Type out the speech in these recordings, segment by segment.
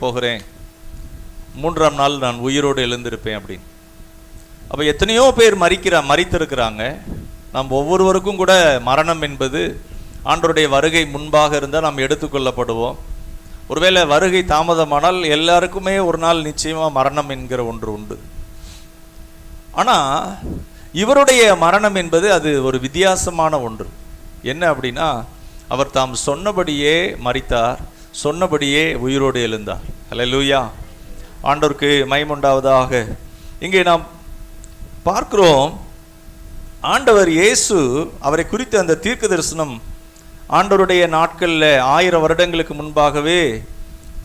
போகிறேன், 3ஆம் நாள் நான் உயிரோடு எழுந்திருப்பேன் அப்படின்னு. அப்போ எத்தனையோ பேர் மரித்திருக்கிறாங்க. நாம் ஒவ்வொருவருக்கும் கூட மரணம் என்பது ஆண்டவருடைய வருகை முன்பாக இருந்தால் நாம் எடுத்துக்கொள்ளப்படுவோம். ஒருவேளை வருகை தாமதமானால் எல்லாருக்குமே ஒரு நாள் நிச்சயமாக மரணம் என்கிற ஒன்று உண்டு. ஆனால் இவருடைய மரணம் என்பது அது ஒரு வித்தியாசமான ஒன்று. என்ன அப்படின்னா, அவர் தாம் சொன்னபடியே மரித்தார், சொன்னபடியே உயிரோடு எழுந்தார். ஹல்லேலூயா, ஆண்டவருக்கு மகிமை உண்டாவதாக. இங்கே நாம் பார்க்கிறோம், ஆண்டவர் இயேசு அவரை குறித்து அந்த தீர்க்க தரிசனம் ஆண்டவருடைய நாட்களில் 1000 வருடங்களுக்கு முன்பாகவே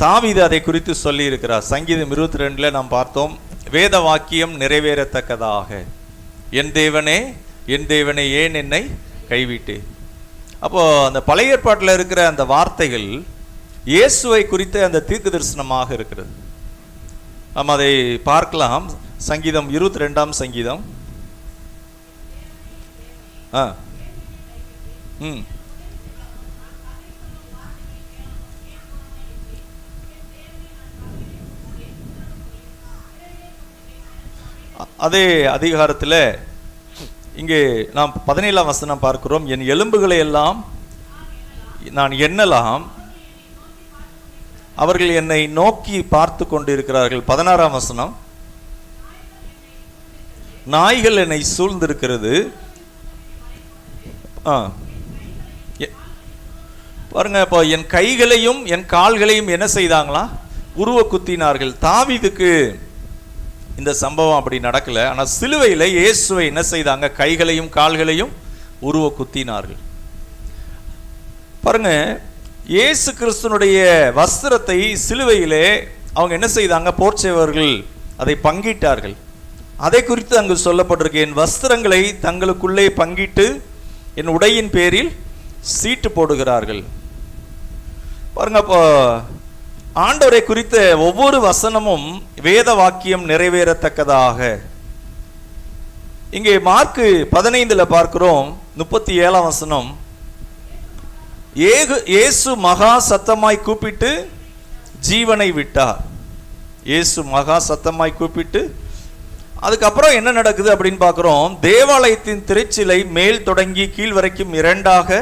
தாவீது அதை குறித்து சொல்லி இருக்கிறார். சங்கீதம் 22 நாம் பார்த்தோம், வேத வாக்கியம் நிறைவேறத்தக்கதாக, என் தேவனே என் தேவனே ஏன் என்னை கைவிட்டு. அப்போ அந்த பழைய ஏற்பாட்டில் இருக்கிற அந்த வார்த்தைகள் இயேசுவை குறித்த அந்த தீர்க்க தரிசனமாக இருக்கிறது. நாம் அதை பார்க்கலாம். சங்கீதம் 22ஆம் சங்கீதம். அதே அதிகாரத்தில் இங்கே நாம் 17ஆம் வசனம் பார்க்கிறோம், என் எலும்புகளை எல்லாம் நான் எண்ணலாம், அவர்கள் என்னை நோக்கி பார்த்து கொண்டிருக்கிறார்கள். 16ஆம் வசனம், நாய்கள் என்னை சூழ்ந்திருக்கிறது. பாருங்க, இப்போ என் கைகளையும் என் கால்களையும் என்ன செய்தாங்களா, உருவ குத்தினார்கள். தாவீதுக்கு இந்த சம்பவம் அப்படி நடக்கல. ஆனால் சிலுவையில் இயேசுவை என்ன செய்தாங்க, கைகளையும் கால்களையும் உருவ குத்தினார்கள். பாருங்க, இயேசு கிறிஸ்துனுடைய வஸ்திரத்தை சிலுவையிலே அவங்க என்ன செய்தாங்க, போர்ச்சேவர்கள் அதை பங்கிட்டார்கள். அதை குறித்து அங்கு சொல்லப்பட்டிருக்கு, என் வஸ்திரங்களை தங்களுக்குள்ளே பங்கிட்டு என் உடையின் பேரில் சீட்டு போடுகிறார்கள். பாருங்க, அப்போ ஆண்டவரை குறித்த ஒவ்வொரு வசனமும் வேத வாக்கியம் நிறைவேறத்தக்கதாக. இங்கே மார்க்கு 15 பார்க்கிறோம், 37ஆம் வசனம், இயேசு மகா சத்தமாய் கூப்பிட்டு ஜீவனை விட்டார். இயேசு மகா சத்தமாய் கூப்பிட்டு, அதுக்கப்புறம் என்ன நடக்குது அப்படின்னு பார்க்கிறோம், தேவாலயத்தின் திரைச்சிலை மேல் தொடங்கி கீழ் வரைக்கும் 2ஆக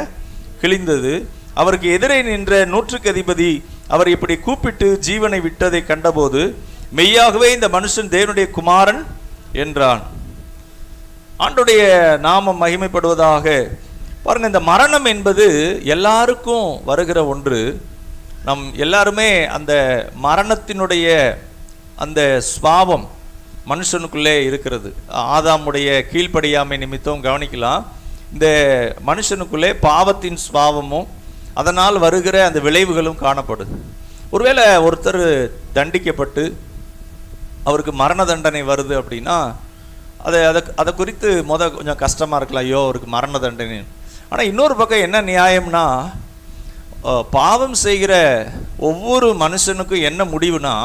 கிழிந்தது. அவருக்கு எதிரே நின்ற 100க்கு அதிபதி அவர் இப்படி கூப்பிட்டு ஜீவனை விட்டதை கண்டபோது, மெய்யாகவே இந்த மனுஷன் தேவனுடைய குமாரன் என்றான். ஆண்டவருடைய நாமம் மகிமைப்படுவதாக. பாருங்க, இந்த மரணம் என்பது எல்லாருக்கும் வருகிற ஒன்று. நம் எல்லாருமே அந்த மரணத்தினுடைய அந்த சுபாவம் மனுஷனுக்குள்ளே இருக்கிறது. ஆதாமுடைய கீழ்ப்படியாமை நிமித்தம் கவனிக்கலாம், இந்த மனுஷனுக்குள்ளே பாவத்தின் சுபாவமும் அதனால் வருகிற அந்த விளைவுகளும் காணப்படுது. ஒருவேளை ஒருத்தர் தண்டிக்கப்பட்டு அவருக்கு மரண தண்டனை வருது அப்படின்னா அதை குறித்து கொஞ்சம் கஷ்டமாக இருக்கலாம், ஐயோ அவருக்கு மரண தண்டனை. ஆனால் இன்னொரு பக்கம் என்ன நியாயம்னா, பாவம் செய்கிற ஒவ்வொரு மனுஷனுக்கும் என்ன முடிவுனா,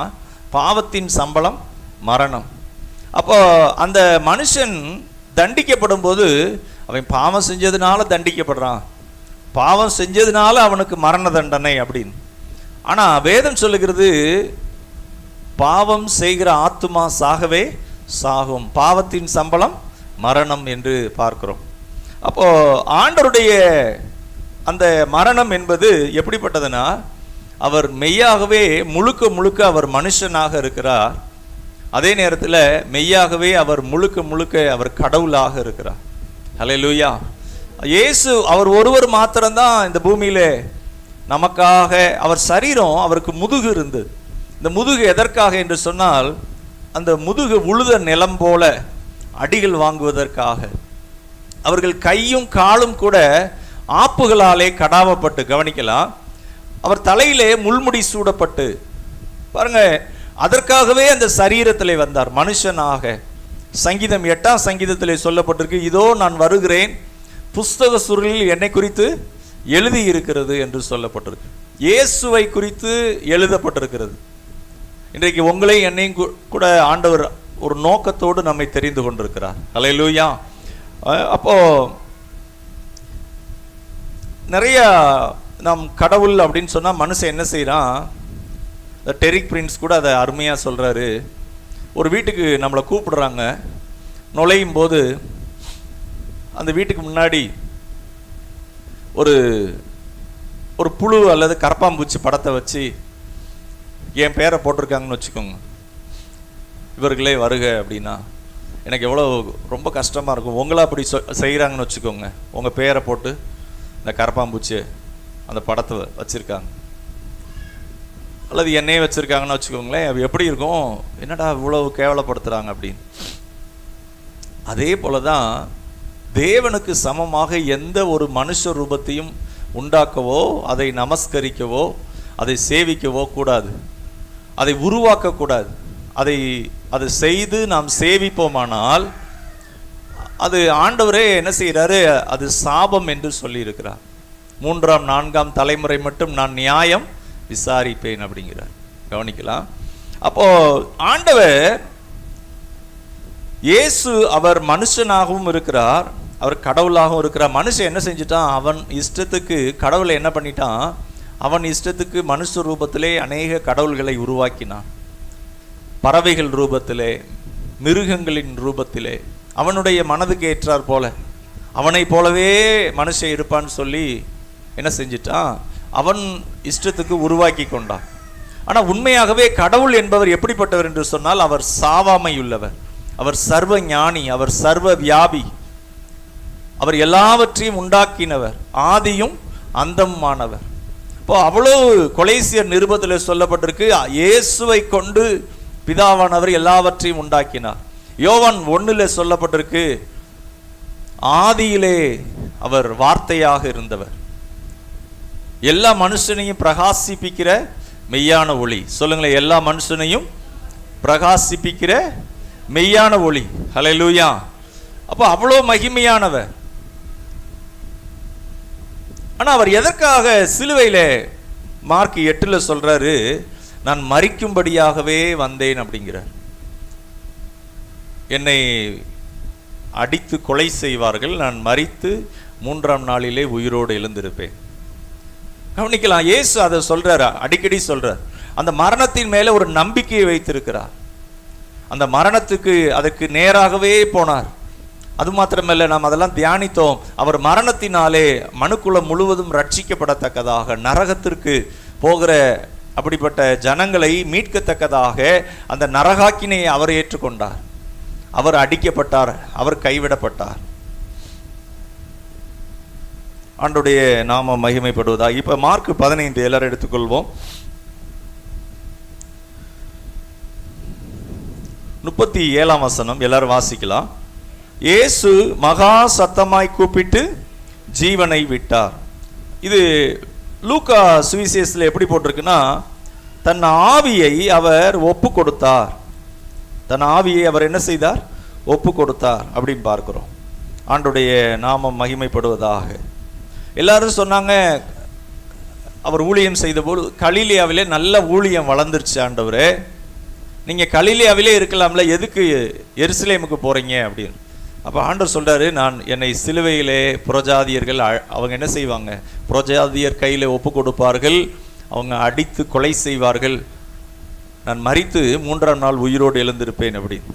பாவத்தின் சம்பளம் மரணம். அப்போ அந்த மனுஷன் தண்டிக்கப்படும் போது அவன் பாவம் செஞ்சதுனால தண்டிக்கப்படுறான், பாவம் செஞ்சதுனால அவனுக்கு மரண தண்டனை அப்படின்னு. ஆனால் வேதம் சொல்லுகிறது, பாவம் செய்கிற ஆத்துமா சாகவே சாகும், பாவத்தின் சம்பளம் மரணம் என்று பார்க்கிறோம். அப்போ ஆண்டவருடைய அந்த மரணம் என்பது எப்படிப்பட்டதுன்னா, அவர் மெய்யாகவே முழுக்க முழுக்க அவர் மனுஷனாக இருக்கிறார், அதே நேரத்தில் மெய்யாகவே அவர் முழுக்க முழுக்க அவர் கடவுளாக இருக்கிறார். ஹல்லேலூயா. இயேசு அவர் ஒருவர் மாத்திரம்தான் இந்த பூமியிலே நமக்காக, அவர் சரீரம் அவருக்கு முதுகு இருந்தது. இந்த முதுகு எதற்காக என்று சொன்னால், அந்த முதுகு உழுத நிலம் போல அடிகள் வாங்குவதற்காக. அவர்கள் கையும் காலும் கூட ஆப்புகளாலே கடாவப்பட்டு, கவனிக்கலாம், அவர் தலையிலே முள்முடி சூடப்பட்டு, பாருங்க, அதற்காகவே அந்த சரீரத்திலே வந்தார் மனுஷனாக. சங்கீதம் 8ஆம் சங்கீதத்திலே சொல்லப்பட்டிருக்கு, இதோ நான் வருகிறேன், புஸ்தக சுருளில் என்னை குறித்து எழுதி இருக்கிறது என்று சொல்லப்பட்டிருக்கு. இயேசுவை குறித்து எழுதப்பட்டிருக்கிறது. இன்றைக்கு உங்களையும் என்னையும் கூட ஆண்டவர் ஒரு நோக்கத்தோடு நம்மை தெரிந்து கொண்டிருக்கிறார். ஹல்லேலூயா. அப்போ நிறைய நாம் கடவுள் அப்படின்னு சொன்னால் மனுஷன் என்ன செய்கிறான், டெரிக் பிரின்ஸ் கூட அதை அருமையாக சொல்கிறாரு. ஒரு வீட்டுக்கு நம்மளை கூப்பிடுறாங்க, நுழையும் போது அந்த வீட்டுக்கு முன்னாடி ஒரு ஒரு புழு அல்லது கரப்பாம்பூச்சி படத்தை வச்சு என் பேரை போட்டிருக்காங்கன்னு வச்சுக்கோங்க, இவர்களே வருக அப்படின்னா எனக்கு எவ்வளோ ரொம்ப கஷ்டமாக இருக்கும். உங்களை அப்படி செய்கிறாங்கன்னு வச்சுக்கோங்க, உங்கள் பேரை போட்டு இந்த கரப்பாம்பூச்சி அந்த படத்தை வச்சுருக்காங்க, அல்லது என்னையே வச்சுருக்காங்கன்னு வச்சுக்கோங்களேன், அது எப்படி இருக்கும், என்னடா இவ்வளவு கேவலப்படுத்துகிறாங்க அப்படின்னு. அதே போல தான் தேவனுக்கு சமமாக எந்த ஒரு மனுஷ ரூபத்தையும் உண்டாக்கவோ அதை நமஸ்கரிக்கவோ அதை சேவிக்கவோ கூடாது, அதை உருவாக்கக்கூடாது. அதை செய்து நாம் சேவிப்போமானால் அது ஆண்டவரே என்ன செய்கிறாரு, அது சாபம் என்று சொல்லியிருக்கிறார். 3ஆம் 4ஆம் தலைமுறை மட்டும் நான் நியாயம் விசாரிப்பேன் அப்படிங்கிறார். கவனிக்கலாம். அப்போ ஆண்டவர் இயேசு அவர் மனுஷனாகவும் இருக்கிறார், அவர் கடவுளாகவும் இருக்கிறார். மனுஷன் என்ன செஞ்சிட்டான், அவன் இஷ்டத்துக்கு கடவுளை என்ன பண்ணிட்டான், அவன் இஷ்டத்துக்கு மனுஷ ரூபத்திலே அநேக கடவுள்களை உருவாக்கினான். பறவைகள் ரூபத்திலே, மிருகங்களின் ரூபத்திலே, அவனுடைய மனதுக்கு ஏற்றார் போல அவனை போலவே மனுஷன் இருப்பான்னு சொல்லி என்ன செஞ்சிட்டான், அவன் இஷ்டத்துக்கு உருவாக்கி கொண்டான். ஆனால் உண்மையாகவே கடவுள் என்பவர் எப்படிப்பட்டவர் என்று சொன்னால், அவர் சாவாமை உள்ளவர், அவர் சர்வ ஞானி, அவர் சர்வ வியாபி, அவர் எல்லாவற்றையும் உண்டாக்கினவர், ஆதியும் அந்தமானவர். இப்போ அவ்வளவு கொலைசியர் நிருபத்தில் சொல்லப்பட்டிருக்கு, இயேசுவை கொண்டு பிதாவானவர் எல்லாவற்றையும் உண்டாக்கினார். யோவான் 1 சொல்லப்பட்டிருக்கு, ஆதியிலே அவர் வார்த்தையாக இருந்தவர், எல்லா மனுஷனையும் பிரகாசிப்பிக்கிற மெய்யான ஒளி. சொல்லுங்களேன், எல்லா மனுஷனையும் பிரகாசிப்பிக்கிற மெய்யான ஒளி. ஹல்லேலூயா. அப்போ அவ்வளோ மகிமையானவர். ஆனால் அவர் எதற்காக சிலுவையில் மார்க் 8 சொல்றாரு, நான் மரிக்கும்படியாகவே வந்தேன் அப்படிங்கிறார். என்னை அடித்து கொலை செய்வார்கள், நான் மரித்து 3ஆம் நாளிலே உயிரோடு எழுந்திருப்பேன். கவனிக்கலாம், இயேசு அதை சொல்றாரு, அடிக்கடி சொல்றார். அந்த மரணத்தின் மேலே ஒரு நம்பிக்கையை வைத்திருக்கிறார். அந்த மரணத்துக்கு அதற்கு நேராகவே போனார். அது மாத்திரமல்ல, நாம் அதெல்லாம் தியானித்தோம். அவர் மரணத்தினாலே மனுக்குலம் முழுவதும் ரட்சிக்கப்படத்தக்கதாக, நரகத்திற்கு போகிற அப்படிப்பட்ட ஜனங்களை மீட்கத்தக்கதாக அந்த நரகாக்கினையை அவர் ஏற்றுக்கொண்டார். அவர் அடிக்கப்பட்டார், அவர் கைவிடப்பட்டார். ஆண்டவருடைய நாமம் மகிமைப்படுவதா. இப்ப மார்க் 15 எல்லாரும் எடுத்துக்கொள்வோம். 37ஆம் வசனம் எல்லாரும் வாசிக்கலாம். இயேசு மகா சத்தமாய் கூப்பிட்டு ஜீவனை விட்டார். இது லூக்கா சுவிசேஷத்தில் எப்படி போட்டிருக்குன்னா, தன் ஆவியை அவர் ஒப்பு கொடுத்தார். தன் ஆவியை அவர் என்ன செய்தார், ஒப்பு கொடுத்தார் அப்படின்னு பார்க்கிறோம். ஆண்டவருடைய நாமம் மகிமைப்படுவதாக. எல்லாரும் சொன்னாங்க, அவர் ஊழியம் செய்த போது கலிலியாவிலே நல்ல ஊழியம் வளர்ந்துருச்சு, ஆண்டவரே நீங்கள் கலிலியாவிலே இருக்கலாம்ல, எதுக்கு எருசலேமுக்கு போகிறீங்க அப்படின்னு. அப்போ ஆண்டவர் சொல்கிறாரு, நான் என்னை சிலுவையிலே புறஜாதியர்கள் அவங்க என்ன செய்வாங்க, புறஜாதியர் கையில் ஒப்பு கொடுப்பார்கள், அவங்க அடித்து கொலை செய்வார்கள், நான் மரித்து 3ஆம் நாள் உயிரோடு எழுந்திருப்பேன் அப்படின்னு.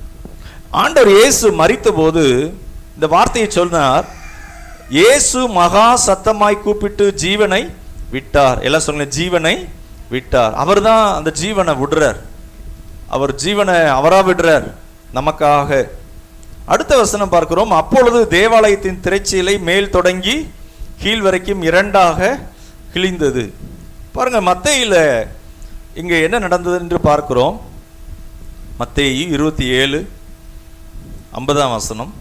ஆண்டவர் இயேசு மரித்த போது இந்த வார்த்தையை சொன்னார், இயேசு மகா சத்தமாய் கூப்பிட்டு ஜீவனை விட்டார். எல்லாம் சொல்லுங்க, ஜீவனை விட்டார். அவர் தான் அந்த ஜீவனை விடுறார், அவர் ஜீவனை அவரா விடுறார் நமக்காக. அடுத்த வசனம் பார்க்கிறோம். அப்பொழுது தேவாலயத்தின் திரைச்சீலை மேல் தொடங்கி கீழ் வரைக்கும் 2ஆக கிழிந்தது. பாருங்க, மத்தேயில இங்க என்ன நடந்தது என்று பார்க்கிறோம். மத்தேயு 27:50 வசனம்.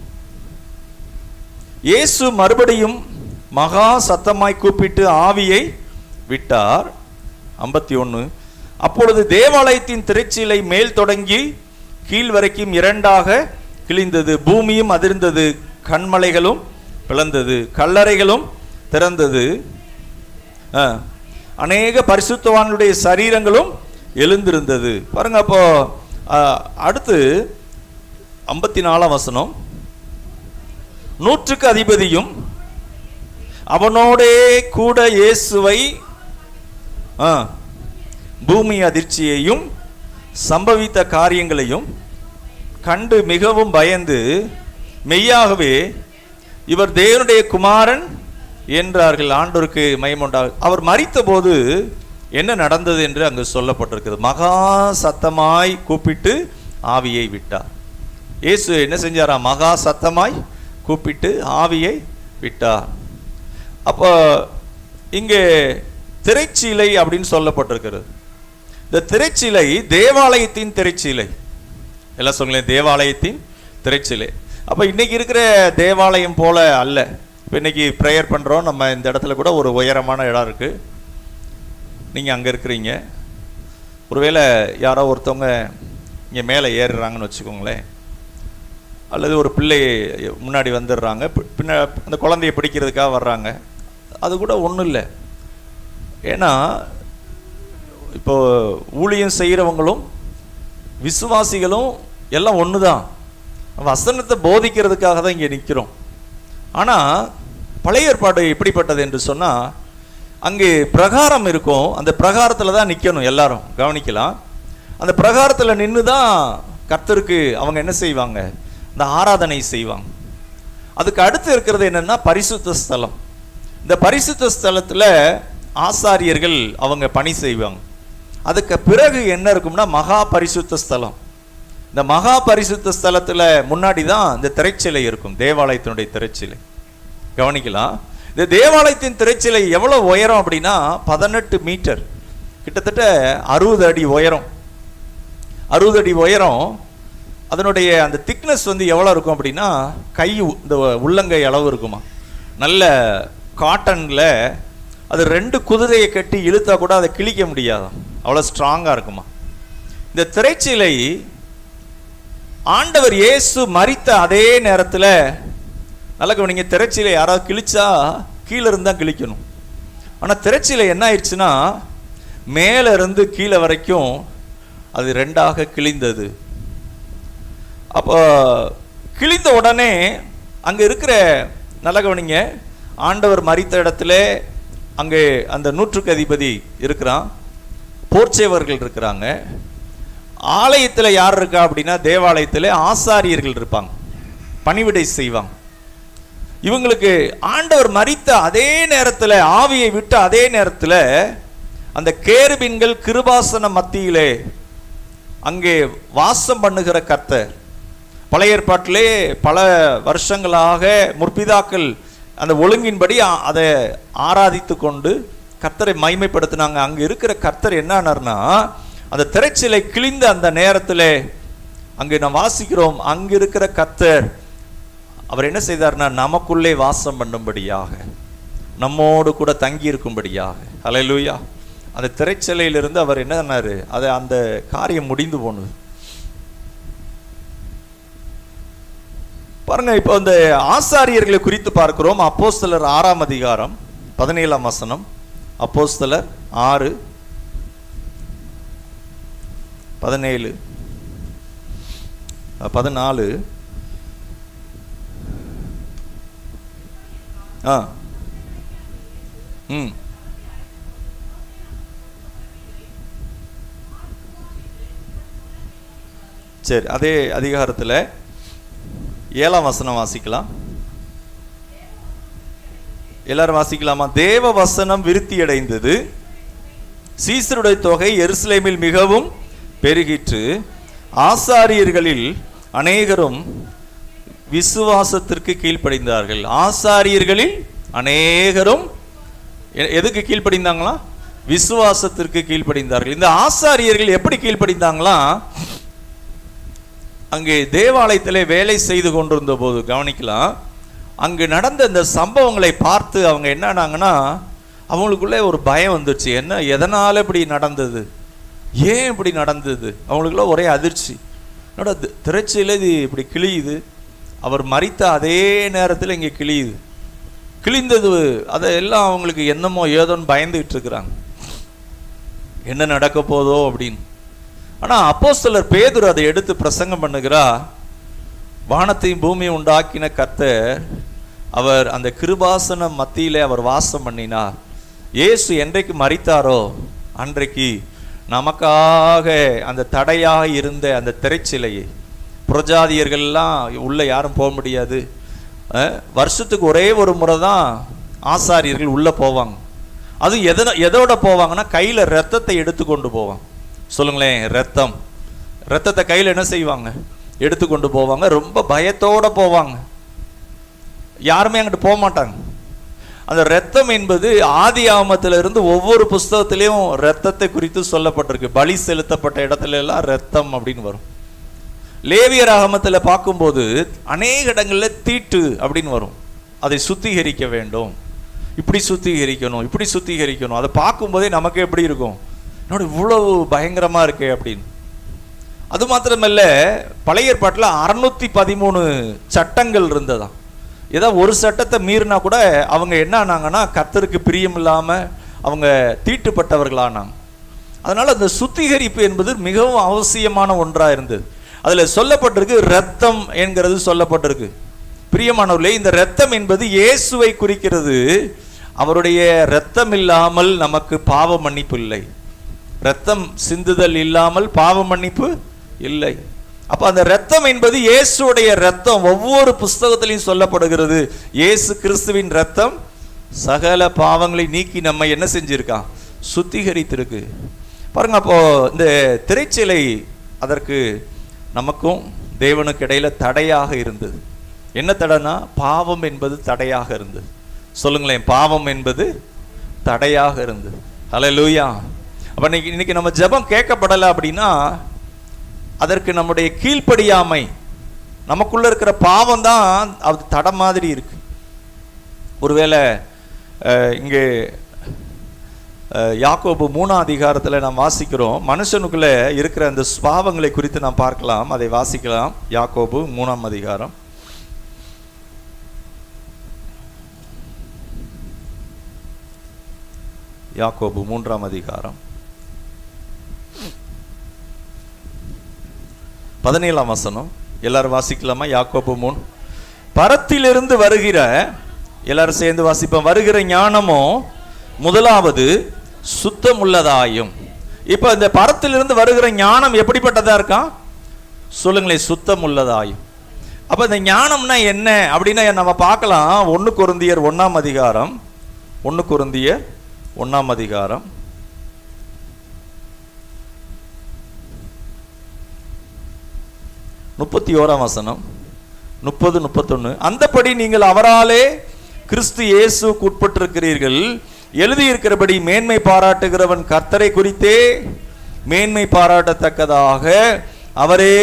இயேசு மறுபடியும் மகா சத்தமாய் கூப்பிட்டு ஆவியை விட்டார். 51. அப்பொழுது தேவாலயத்தின் திரைச்சீலை மேல் தொடங்கி கீழ் வரைக்கும் 2ஆக கிழிந்தது, பூமியும் அதிர்ந்தது, கண்மலைகளும் பிளந்தது, கல்லறைகளும் திறந்தது, அநேக பரிசுத்தவான்களுடைய சரீரங்களும் எழுந்திருந்தது. பாருங்க, அப்போ அடுத்து 54ஆம் வசனம். 100க்கு அதிபதியும் அவனோடே கூட இயேசுவை பூமி அதிர்ச்சியையும் சம்பவித்த காரியங்களையும் கண்டு மிகவும் பயந்து மெய்யாகவே இவர் தேவனுடைய குமாரன் என்றார்கள். ஆண்டவருக்கு மகிமை. அவர் மரித்த போது என்ன நடந்தது என்று அங்கு சொல்லப்பட்டிருக்கிறது. மகா சத்தமாய் கூப்பிட்டு ஆவியை விட்டார். இயேசு என்ன செஞ்சாரா? மகா சத்தமாய் கூப்பிட்டு ஆவியை விட்டார். அப்போ இங்கே திரைச்சீலை அப்படின்னு சொல்லப்பட்டிருக்கிறது. இந்த திரைச்சீலை தேவாலயத்தின் திரைச்சீலை. எல்லாம் சொல்லுங்களேன், தேவாலயத்தின் திரைச்சீலை. அப்போ இன்னைக்கு இருக்கிற தேவாலயம் போல அல்ல. இப்போ இன்னைக்கு ப்ரேயர் பண்ணுறோம். நம்ம இந்த இடத்துல கூட ஒரு உயரமான இடம் இருக்குது. நீங்கள் அங்கே இருக்கிறீங்க. ஒருவேளை யாரோ ஒருத்தவங்க இங்கே மேலே ஏறுறாங்கன்னு வச்சுக்கோங்களேன், அல்லது ஒரு பிள்ளை முன்னாடி வந்துடுறாங்க, பின்ன அந்த குழந்தைய பிடிக்கிறதுக்காக வர்றாங்க. அது கூட ஒன்றும் இல்லை. ஏன்னா இப்போ ஊழியம் செய்கிறவங்களும் விசுவாசிகளும் எல்லாம் ஒன்று தான். வசனத்தை போதிக்கிறதுக்காக தான் இங்கே நிற்கிறோம். ஆனால் பழைய ஏற்பாடு எப்படிப்பட்டது என்று சொன்னால், அங்கே பிரகாரம் இருக்கும். அந்த பிரகாரத்தில் தான் நிற்கணும். எல்லாரும் கவனிக்கலாம். அந்த பிரகாரத்தில் நின்று தான் கர்த்தருக்கு அவங்க என்ன செய்வாங்க? இந்த ஆராதனை செய்வாங்க. அதுக்கு அடுத்து இருக்கிறது என்னென்னா பரிசுத்த ஸ்தலம். இந்த பரிசுத்த ஸ்தலத்தில் ஆசாரியர்கள் அவங்க பணி செய்வாங்க. அதுக்கு பிறகு என்ன இருக்கும்னா மகா பரிசுத்த ஸ்தலம். இந்த மகா பரிசுத்த ஸ்தலத்தில் முன்னாடி தான் இந்த திரைச்சிலை இருக்கும், தேவாலயத்தினுடைய திரைச்சிலை. கவனிக்கலாம். இந்த தேவாலயத்தின் திரைச்சிலை எவ்வளோ உயரம் அப்படின்னா 18 மீட்டர், கிட்டத்தட்ட 60 அடி உயரம். 60 அடி உயரம். அதனுடைய அந்த திக்னஸ் வந்து எவ்வளோ இருக்கும் அப்படின்னா கை இந்த உள்ளங்கை அளவு இருக்குமா. நல்ல காட்டனில் அது 2 குதிரையை கட்டி இழுத்தா கூட அதை கிழிக்க முடியாதான், அவ்வளோ ஸ்ட்ராங்காக இருக்குமா. இந்த திரைச்சிலை ஆண்டவர் இயேசு மரித்த அதே நேரத்தில், நல்லா கவனிங்க, திரைச்சிலை யாராவது கிழிச்சா கீழே இருந்தால் கிழிக்கணும். ஆனால் திரைச்சிலை என்ன ஆயிடுச்சுன்னா மேலே இருந்து கீழே வரைக்கும் அது 2ஆக கிழிந்தது. அப்போ கிழிந்த உடனே அங்கே இருக்கிற, நல்ல கவனிங்க, ஆண்டவர் மரித்த இடத்துல அங்கே அந்த 100க்கு அதிபதி இருக்கிறான், போர்ச்சேவர்கள் இருக்கிறாங்க. ஆலயத்தில் யார் இருக்கா அப்படின்னா தேவாலயத்தில் ஆசாரியர்கள் இருப்பாங்க, பணிவிடை செய்வாங்க. இவங்களுக்கு ஆண்டவர் மரித்த அதே நேரத்தில், ஆவியை விட்ட அதே நேரத்தில் அந்த கேருபீன்கள் கிருபாசன மத்தியிலே அங்கே வாசம் பண்ணுகிற கர்த்தர். பழைய ஏற்பாட்டிலே பல வருஷங்களாக முற்பிதாக்கள் அந்த ஒழுங்கின்படி அதை ஆராதித்து கொண்டு கர்த்தரை மகிமைப்படுத்தினாங்க. அங்கே இருக்கிற கர்த்தர் என்னன்னா, அந்த திரைச்சிலை கிழிந்த அந்த நேரத்தில் அங்கே நாம் வாசிக்கிறோம், அங்கே இருக்கிற கர்த்தர் அவர் என்ன செய்தார்னா நமக்குள்ளே வாசம் பண்ணும்படியாக, நம்மோடு கூட தங்கி இருக்கும்படியாக. ஹல்லேலூயா. அந்த திரைச்சிலையிலிருந்து அவர் என்ன பண்ணாரு, அதை அந்த காரியம் முடிந்து போனது. பாருங்க, இப்போ இந்த ஆசாரியர்களை குறித்து பார்க்கிறோம். அப்போஸ்தலர் 6ஆம் அதிகாரம் 17ஆம் வசனம். அப்போஸ்தலர் 6 17 14. சரி, அதே அதிகாரத்தில் 7ஆம் வசனம் வாசிக்கலாம். எல்லாரும் வாசிக்கலாமா? தேவ வசனம் விருத்தி அடைந்தது, சீசருடைய தொகை எருசலேமில் மிகவும் பெருகிற்று, ஆசாரியர்களில் அநேகரும் விசுவாசத்திற்கு கீழ்ப்படிந்தார்கள். ஆசாரியர்களில் அநேகரும் எதுக்கு கீழ்ப்படிந்தாங்களா? விசுவாசத்திற்கு கீழ்ப்படிந்தார்கள். இந்த ஆசாரியர்கள் எப்படி கீழ்ப்படிந்தாங்களா? அங்கே தேவாலயத்திலே வேலை செய்து கொண்டிருந்த போது கவனிக்கலாம், அங்கு நடந்த இந்த சம்பவங்களை பார்த்து அவங்க என்னன்னாங்கன்னா, அவங்களுக்குள்ளே ஒரு பயம் வந்துச்சு. என்ன, எதனால இப்படி நடந்தது, ஏன் இப்படி நடந்தது? அவங்களுக்குள்ள ஒரே அதிர்ச்சி. என்னோட திரைச்சியில் இது இப்படி கிழியுது, அவர் மரித்த அதே நேரத்தில் இங்கே கிழியுது, கிழிந்தது. அதெல்லாம் அவங்களுக்கு என்னமோ ஏதோன்னு பயந்துகிட்டு இருக்கிறாங்க, என்ன நடக்க போதோ அப்படின்னு. ஆனால் அப்போஸ்தலர் பேதுரு அதை எடுத்து பிரசங்கம் பண்ணுகிறா. வானத்தையும் பூமியை உண்டாக்கின கர்த்தர், அவர் அந்த கிருபாசன மத்தியிலே அவர் வாசம் பண்ணினார். இயேசு என்றைக்கு மரித்தாரோ அன்றைக்கு நமக்காக அந்த தடையாக இருந்த அந்த திரைச்சிலையை, புரஜாதியர்கள்லாம் உள்ள யாரும் போக முடியாது, வருஷத்துக்கு ஒரே ஒரு முறை தான் ஆசாரியர்கள் உள்ளே போவாங்க. அது எதோட போவாங்கன்னா கையில் ரத்தத்தை எடுத்து கொண்டு போவாங்க. சொல்லுங்களேன், ரத்தத்தை கையில் என்ன செய்வாங்க, எடுத்து கொண்டு போவாங்க. ரொம்ப பயத்தோடு போவாங்க, யாருமே அங்கிட்டு போக மாட்டாங்க. அந்த ரத்தம் என்பது ஆதி ஆகமத்திலிருந்து ஒவ்வொரு புஸ்தகத்திலையும் ரத்தத்தை குறித்து சொல்லப்பட்டிருக்கு. பலி செலுத்தப்பட்ட இடத்துல எல்லாம் ரத்தம் அப்படின்னு வரும். லேவியர் ஆகமத்தில் பார்க்கும்போது அநேக இடங்களில் தீட்டு அப்படின்னு வரும். அதை சுத்திகரிக்க வேண்டும், இப்படி சுத்திகரிக்கணும், இப்படி சுத்திகரிக்கணும். அதை பார்க்கும்போதே நமக்கு எப்படி இருக்கும், என்னோட இவ்வளவு பயங்கரமாக இருக்கே அப்படின்னு. அது மாத்திரமல்ல, பழைய ஏற்பாட்டில் 613 சட்டங்கள் இருந்ததாம். ஏதாவது ஒரு சட்டத்தை மீறினா கூட அவங்க என்ன ஆனாங்கன்னா கர்த்தருக்கு பிரியம் இல்லாமல் அவங்க தீட்டுப்பட்டவர்களானாங்க. அதனால் அந்த சுத்திகரிப்பு என்பது மிகவும் அவசியமான ஒன்றாக இருந்தது. அதில் சொல்லப்பட்டிருக்கு, ரத்தம் என்கிறது சொல்லப்பட்டிருக்கு. பிரியமானவர்களே, இந்த ரத்தம் என்பது இயேசுவை குறிக்கிறது. அவருடைய ரத்தம் இல்லாமல் நமக்கு பாவ மன்னிப்பு இல்லை. ரத்தம் சிந்துதல் இல்லாமல் பாவ மன்னிப்பு இல்லை. அப்ப அந்த ரத்தம் என்பது இயேசுடைய ரத்தம். ஒவ்வொரு புஸ்தகத்திலையும் சொல்லப்படுகிறது, இயேசு கிறிஸ்துவின் ரத்தம் சகல பாவங்களை நீக்கி நம்ம என்ன செஞ்சிருக்கான், சுத்திகரித்திருக்கு. பாருங்க, அப்போ இந்த திரைச்சிலை அதற்கு நமக்கும் தேவனுக்கு இடையில தடையாக இருந்தது. என்ன தடைனா, பாவம் என்பது தடையாக இருந்தது. சொல்லுங்களேன், பாவம் என்பது தடையாக இருந்தது. ஹல்லேலூயா. அப்ப இன்னைக்கு நம்ம ஜெபம் கேட்கப்படலை அப்படின்னா அதற்கு நம்முடைய கீழ்ப்படியாமை, நமக்குள்ள இருக்கிற பாவம் தான் அது தடை மாதிரி இருக்கு. ஒருவேளை இங்கே யாக்கோபு 3ஆம் அதிகாரத்தில் நாம் வாசிக்கிறோம், மனுஷனுக்குள்ள இருக்கிற அந்த சுபாவங்களை குறித்து நாம் பார்க்கலாம். அதை வாசிக்கலாம். யாக்கோபு 3ஆம் அதிகாரம். யாக்கோபு 3ஆம் அதிகாரம் 17ஆம் வசனம். எல்லாரும் வாசிக்கலாமா? யாக்கோபு 3. பரத்திலிருந்து வருகிற, எல்லாரும் சேர்ந்து வாசிப்போம், வருகிற ஞானமோ முதலாவது சுத்தம் உள்ளதாயும். இப்ப இந்த பரத்திலிருந்து வருகிற ஞானம் எப்படிப்பட்டதா இருக்கான் சொல்லுங்களேன், சுத்தம் உள்ளதாயும். அப்ப இந்த ஞானம்னா என்ன அப்படின்னா நம்ம பார்க்கலாம். 1 கொரிந்தியர் 1ஆம் அதிகாரம், 1 கொரிந்தியர் 1ஆம் அதிகாரம் 31ஆம் வசனம், 30, 31. அந்தபடி நீங்கள் அவராலே கிறிஸ்து இயேசுவுக்கு உட்பட்டிருக்கிறீர்கள். எழுதியிருக்கிறபடி மேன்மை பாராட்டுகிறவன் கர்த்தரை குறித்தே மேன்மை பாராட்டத்தக்கதாக அவரே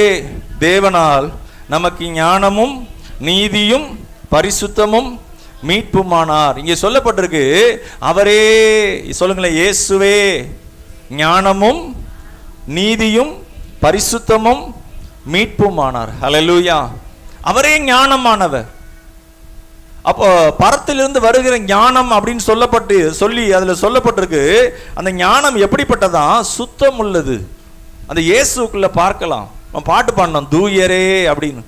தேவனால் நமக்கு ஞானமும் நீதியும் பரிசுத்தமும் மீட்புமானார். இங்கே சொல்லப்பட்டிருக்கு, அவரே, சொல்லுங்களேன், இயேசுவே ஞானமும் நீதியும் பரிசுத்தமும் மீட்புமானார். ஹல்லேலூயா. அவரே ஞானமானவர். அப்போ பரத்திலிருந்து வருகிற ஞானம் அப்படின்னு சொல்லி அதுல சொல்லப்பட்டிருக்கு. அந்த ஞானம் எப்படிப்பட்டதா, சுத்தம் உள்ளது. அந்த இயேசுக்குள்ள பார்க்கலாம். நம்ம பாட்டு பாடணும், தூயரே அப்படின்னு.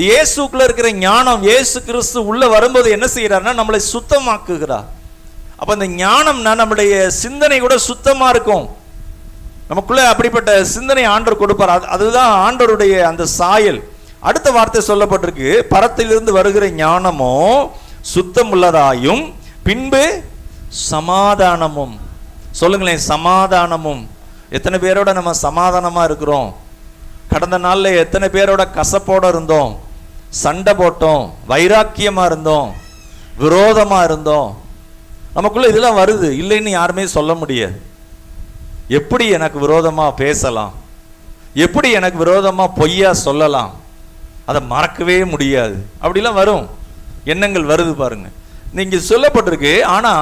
இயேசுக்குள்ள இருக்கிற ஞானம், இயேசு கிறிஸ்து உள்ள வரும்போது என்ன செய்யறாருன்னா நம்மளை சுத்தமாக்குகிறார். அப்ப அந்த ஞானம்னா நம்முடைய சிந்தனை கூட சுத்தமா இருக்கும். நமக்குள்ள அப்படிப்பட்ட சிந்தனை ஆண்டவர் கொடுப்பார். அதுதான் ஆண்டவருடைய அந்த சாயல். அடுத்த வார்த்தை சொல்லப்பட்டிருக்கு, பரத்திலிருந்து வருகிற ஞானமோ சுத்தம் உள்ளதாயும் பின்பு சமாதானமும். சொல்லுங்களேன், சமாதானமும். எத்தனை பேரோட நம்ம சமாதானமா இருக்கிறோம்? கடந்த நாள்ல எத்தனை பேரோட கசப்போட இருந்தோம், சண்டை போட்டோம், வைராக்கியமா இருந்தோம், விரோதமா இருந்தோம். நமக்குள்ள இதெல்லாம் வருது, இல்லைன்னு யாருமே சொல்ல முடியாது. எப்படி எனக்கு விரோதமா பேசலாம், எப்படி எனக்கு விரோதமா பொய்யா சொல்லலாம், அதை மறக்கவே முடியாது. அப்படிலாம் வரும், எண்ணங்கள் வருது பாருங்க. நீங்க சொல்லப்பட்டிருக்கு. ஆனா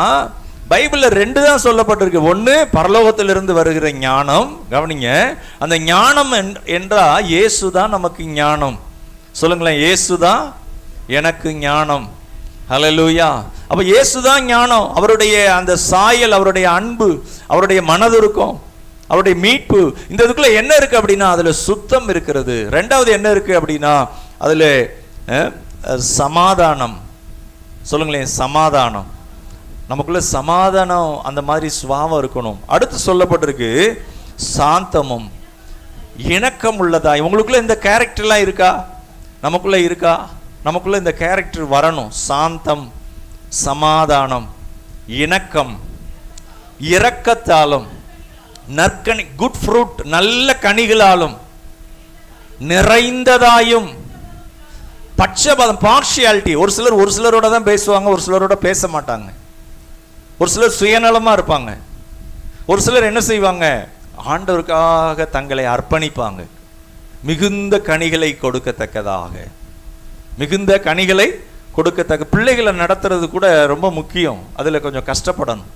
பைபிள்ல 2 தான் சொல்லப்பட்டிருக்கு. ஒன்று பரலோகத்திலிருந்து வருகிற ஞானம். கவனிங்க, அந்த ஞானம் என்றா இயேசு தான் நமக்கு ஞானம். சொல்லுங்களேன், இயேசு தான் எனக்கு ஞானம். ஹல்லேலூயா. அப்ப இயேசு தான் ஞானம். அவருடைய அந்த சாயல், அவருடைய அன்பு, அவருடைய மனதுருக்கம், அவருடைய மீட்பு. இந்த இதுக்குள்ள என்ன இருக்கு அப்படின்னா அதுல சுத்தம் இருக்கிறது. 2வது என்ன இருக்கு அப்படின்னா அதுல சமாதானம். சொல்லுங்களேன், சமாதானம். நமக்குள்ள சமாதானம், அந்த மாதிரி சுபாவம் இருக்கணும். அடுத்து சொல்லப்பட்டிருக்கு, சாந்தமும் இணக்கம் உள்ளதாய். உங்களுக்குள்ள இந்த கேரக்டர்லாம் இருக்கா? நமக்குள்ள இருக்கா? நமக்குள்ள இந்த கேரக்டர் வரணும். சாந்தம், சமாதானம், இணக்கம், இரக்கத்தாலும், நற்கனி, குட் ஃப்ரூட், நல்ல கனிகளாலும் நிறைந்ததாயும், பட்சபாதம், பார்ஷியாலிட்டி. ஒரு சிலரோட தான் பேசுவாங்க, ஒரு சிலரோட பேச மாட்டாங்க. ஒரு சிலர் சுயநலமா இருப்பாங்க. ஒரு சிலர் என்ன செய்வாங்க? ஆண்டவருக்காக தங்களை அர்ப்பணிப்பாங்க. மிகுந்த கனிகளை கொடுக்கத்தக்கதாக, மிகுந்த கனிகளை கொடுக்கத்தக்க. பிள்ளைகளை நடத்துறது கூட ரொம்ப முக்கியம். அதில் கொஞ்சம் கஷ்டப்படணும்,